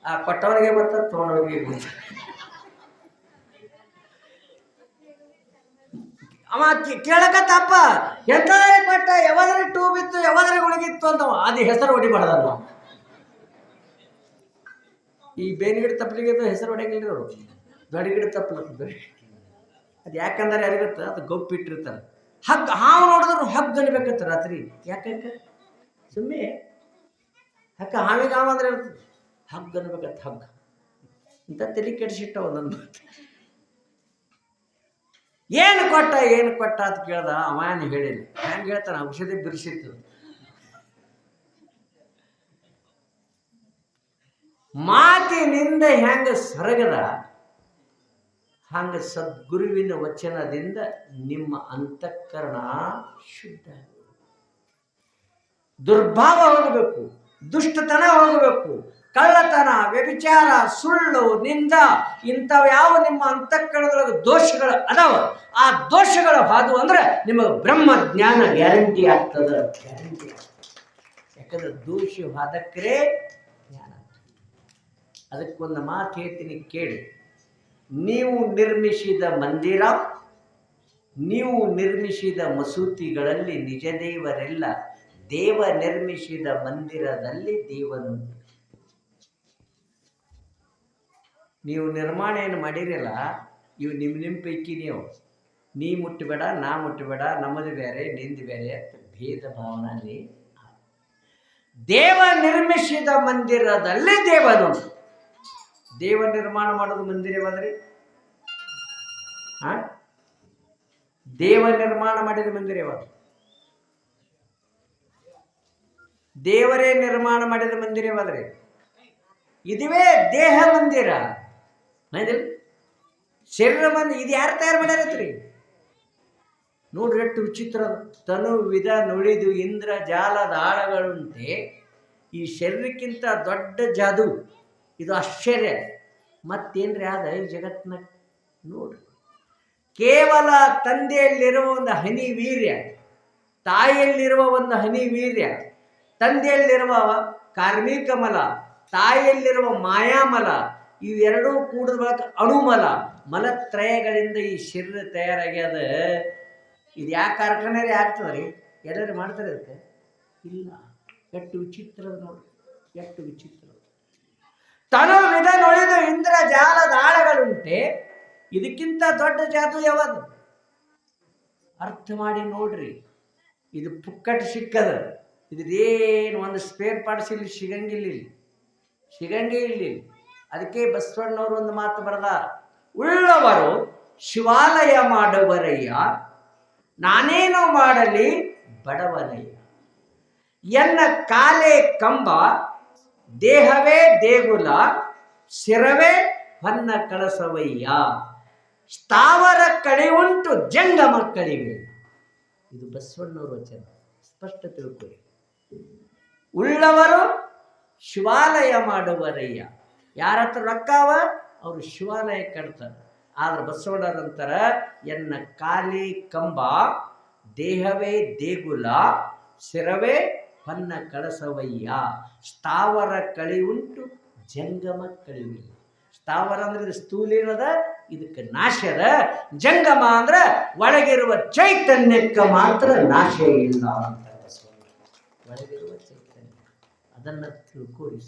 S1: ಆ ಕೊಟ್ಟವನಿಗೆ ಗೊತ್ತ, ತೊಗೊಂಡವನಿಗೆ ಗೊತ್ತ. ಅವ ಕೇಳಕತ್ತಪ್ಪ, ಎಂತಾದ್ರೆ ಕೊಟ್ಟ, ಯಾವಾದ್ರೆ ಟ್ಯೂಬ್ ಇತ್ತು, ಯಾವಾದ್ರೆ ಗುಳಿಗಿತ್ತು ಅಂತವ. ಅದು ಹೆಸರು ಹೊಡಿಬಾರ್ದ ನಾವು. ಈ ಬೇವಿನ ಗಿಡ ತಪ್ಪಲಿಗೆ ಹೆಸರು ಹೊಡೆಯಂಗಿಲ್ಲ ಅವರು, ದೊಡ್ಡ ಗಿಡ ತಪ್ಪಲತ್ತ. ಅದು ಯಾಕಂದ್ರೆ ಯಾರಿಗತ್ತ, ಅದು ಗೊಪ್ಪಿಟ್ಟಿರ್ತಾರೆ. ಹಗ್ಗ ಹಾವು ನೋಡಿದ್ರು ಹಗ್ಗ ಅನ್ಬೇಕತ್ತ ರಾತ್ರಿ. ಯಾಕೆ ಸುಮ್ಮನೆ ಹಕ್ಕ ಹಾವಿಗೆ ಹಾವು ಅಂದ್ರೆ ಹಗ್ಗ ಅನ್ಬೇಕತ್ತ. ಹಗ್ಗ ಇಂಥ ತಲೆ ಕೆಡಿಸಿಟ್ಟ ಒಂದೊಂದು. ಏನು ಕೊಟ್ಟ ಅಂತ ಕೇಳ್ದ. ಅವ ಏನು ಹೇಳಿಲ್ಲ. ಹೆಂಗೆ ಹೇಳ್ತಾನೆ? ಔಷಧಿ ಬಿಡಿಸಿತ್ತು. ಮಾತಿನಿಂದ ಹೆಂಗ ಸರಗದ ಹಂಗ ಸದ್ಗುರುವಿನ ವಚನದಿಂದ ನಿಮ್ಮ ಅಂತಃಕರಣ ಶುದ್ಧ. ದುರ್ಭಾವ ಹೋಗಬೇಕು, ದುಷ್ಟತನ ಹೋಗಬೇಕು, ಕಳ್ಳತನ, ವ್ಯಭಿಚಾರ, ಸುಳ್ಳು, ನಿಂದ, ಇಂಥವು ಯಾವ ನಿಮ್ಮ ಅಂತಃಕರಣದೊಳಗೆ ದೋಷಗಳು ಅದಾವ, ಆ ದೋಷಗಳ ಹಾದು ಅಂದ್ರೆ ನಿಮಗೆ ಬ್ರಹ್ಮ ಜ್ಞಾನ ಗ್ಯಾರಂಟಿ ಆಗ್ತದ. ಗ್ಯಾರಂಟಿ. ಯಾಕಂದ್ರೆ ದೋಷಿ ಹಾದಕ್ಕರೇ ಜ್ಞಾನ. ಅದಕ್ಕೊಂದು ಮಾತು ಹೇಳ್ತೀನಿ ಕೇಳಿ. ನೀವು ನಿರ್ಮಿಸಿದ ಮಂದಿರ, ನೀವು ನಿರ್ಮಿಸಿದ ಮಸೂತಿಗಳಲ್ಲಿ ನಿಜ ದೇವರೆಲ್ಲ, ದೇವ ನಿರ್ಮಿಸಿದ ಮಂದಿರದಲ್ಲಿ ದೇವನುಂಟು. ನೀವು ನಿರ್ಮಾಣ ಏನು ಮಾಡಿರಲ್ಲ, ಇವು ನಿಮ್ಮ ಪೈಕಿ ನೀವು, ನೀ ಮುಟ್ಟಬೇಡ, ನಾ ಮುಟ್ಟಬೇಡ, ನಮ್ಮದು ಬೇರೆ, ನಿಂದು ಬೇರೆ ಭೇದ ಭಾವನೆ. ದೇವ ನಿರ್ಮಿಸಿದ ಮಂದಿರದಲ್ಲಿ ದೇವನುಂಟು. ದೇವ ನಿರ್ಮಾಣ ಮಾಡೋದು ಮಂದಿರವಾದ್ರಿ. ದೇವ ನಿರ್ಮಾಣ ಮಾಡಿದ ಮಂದಿರವಾದ, ದೇವರೇ ನಿರ್ಮಾಣ ಮಾಡಿದ ಮಂದಿರವಾದ್ರಿ. ಇದುವೇ ದೇಹ ಮಂದಿರ. ಶರೀರ ಮಂದಿರ. ಇದು ಯಾರು ತಯಾರು ಮಾಡ್ಯಾರತ್ರಿ? ನೋಡ್ರಿ ಎಷ್ಟು ವಿಚಿತ್ರ. ತನು ವಿಧ ನುಳಿದು ಇಂದ್ರ ಜಾಲದ ಆಳಗಳುಂಟೆ. ಈ ಶರೀರಕ್ಕಿಂತ ದೊಡ್ಡ ಜಾದು ಇದು. ಆಶ್ಚರ್ಯ. ಮತ್ತೇನ್ರಿ ಆದ ಈ ಜಗತ್ತಿನ? ನೋಡ್ರಿ, ಕೇವಲ ತಂದೆಯಲ್ಲಿರುವ ಒಂದು ಹನಿ ವೀರ್ಯ, ತಾಯಿಯಲ್ಲಿರುವ ಒಂದು ಹನಿ ವೀರ್ಯ, ತಂದೆಯಲ್ಲಿರುವ ಕಾರ್ಮಿಕ ಮಲ, ತಾಯಿಯಲ್ಲಿರುವ ಮಾಯಾಮಲ, ಇವೆರಡೂ ಕೂಡಿದ ಬಳಕ ಅಣುಮಲ, ಮಲತ್ರಯಗಳಿಂದ ಈ ಶರೀರ ತಯಾರಾಗ್ಯದ. ಇದು ಯಾವ ಕಾರ್ಖಾನೆಯಲ್ಲಿ ಆಗ್ತದ್ರಿ? ಎಲ್ಲರೂ ಮಾಡ್ತಾರೆ ಅದಕ್ಕೆ? ಇಲ್ಲ. ಎಷ್ಟು ವಿಚಿತ್ರ ನೋಡ್ರಿ, ಎಷ್ಟು ವಿಚಿತ್ರ. ತನು ವಿಧ ನೊಳಿದು ಇಂದ್ರ ಜಾಲದ ಆಳಗಳುಂಟೆ. ಇದಕ್ಕಿಂತ ದೊಡ್ಡ ಜಾದು ಯಾವುದು? ಅರ್ಥ ಮಾಡಿ ನೋಡ್ರಿ. ಇದು ಪುಕ್ಕಟ್ಟು ಸಿಕ್ಕದ. ಇದೇನು ಒಂದು ಸ್ಪೇರ್ ಪಾರ್ಟ್ಸ್ ಇಲ್ಲಿ ಸಿಗಂಗಿಲ್ಲ, ಸಿಗಂಗೇ ಇಲ್ಲಿ. ಅದಕ್ಕೆ ಬಸವಣ್ಣವರು ಒಂದು ಮಾತು ಬರೆದಾರ. ಉಳ್ಳವರು ಶಿವಾಲಯ ಮಾಡುವರಯ್ಯ, ನಾನೇನು ಮಾಡಲಿ ಬಡವನಯ್ಯ. ಎನ್ನ ಕಾಲೇ ಕಂಬ, ದೇಹವೇ ದೇಗುಲ, ಶಿರವೇ ಹೊನ್ನ ಕಳಸವಯ್ಯ. ಸ್ಥಾವರ ಕಳಿವುಂಟು, ಜಂಗಮ ಕಳಿವೆ. ಇದು ಬಸವಣ್ಣವ್ರ ವಚನ. ಸ್ಪಷ್ಟ ತಿಳ್ಕೊಳ್ಳಿ. ಉಳ್ಳವರು ಶಿವಾಲಯ ಮಾಡುವರಯ್ಯ. ಯಾರ ಹತ್ರ ರೊಕ್ಕವ ಅವರು ಶಿವಾಲಯ ಕಟ್ತಾರೆ. ಆದ್ರೆ ಬಸವಣ್ಣರಂತರ ಎನ್ನ ಕಾಲಿ ಕಂಬ, ದೇಹವೇ ದೇಗುಲ, ಶಿರವೇ ಹೊನ್ನ ಕಳಸವಯ್ಯ. ಸ್ಥಾವರ ಕಳಿವುಂಟು, ಜಂಗಮ ಕಳಿವಿಲ್ಲ. ಸ್ಥಾವರ ಅಂದ್ರೆ ಇದು ಸ್ಥೂಲ ಏನದ, ಇದಕ್ಕೆ ನಾಶದ. ಜಂಗಮ ಅಂದ್ರೆ ಒಳಗಿರುವ ಚೈತನ್ಯಕ್ಕೆ ಮಾತ್ರ ನಾಶ ಇಲ್ಲ ಅಂತ ಬಸವಣ್ಣ. ಒಳಗಿರುವ ಚೈತನ್ಯ ಅದನ್ನು ತಿಳ್ಕೋರಿ.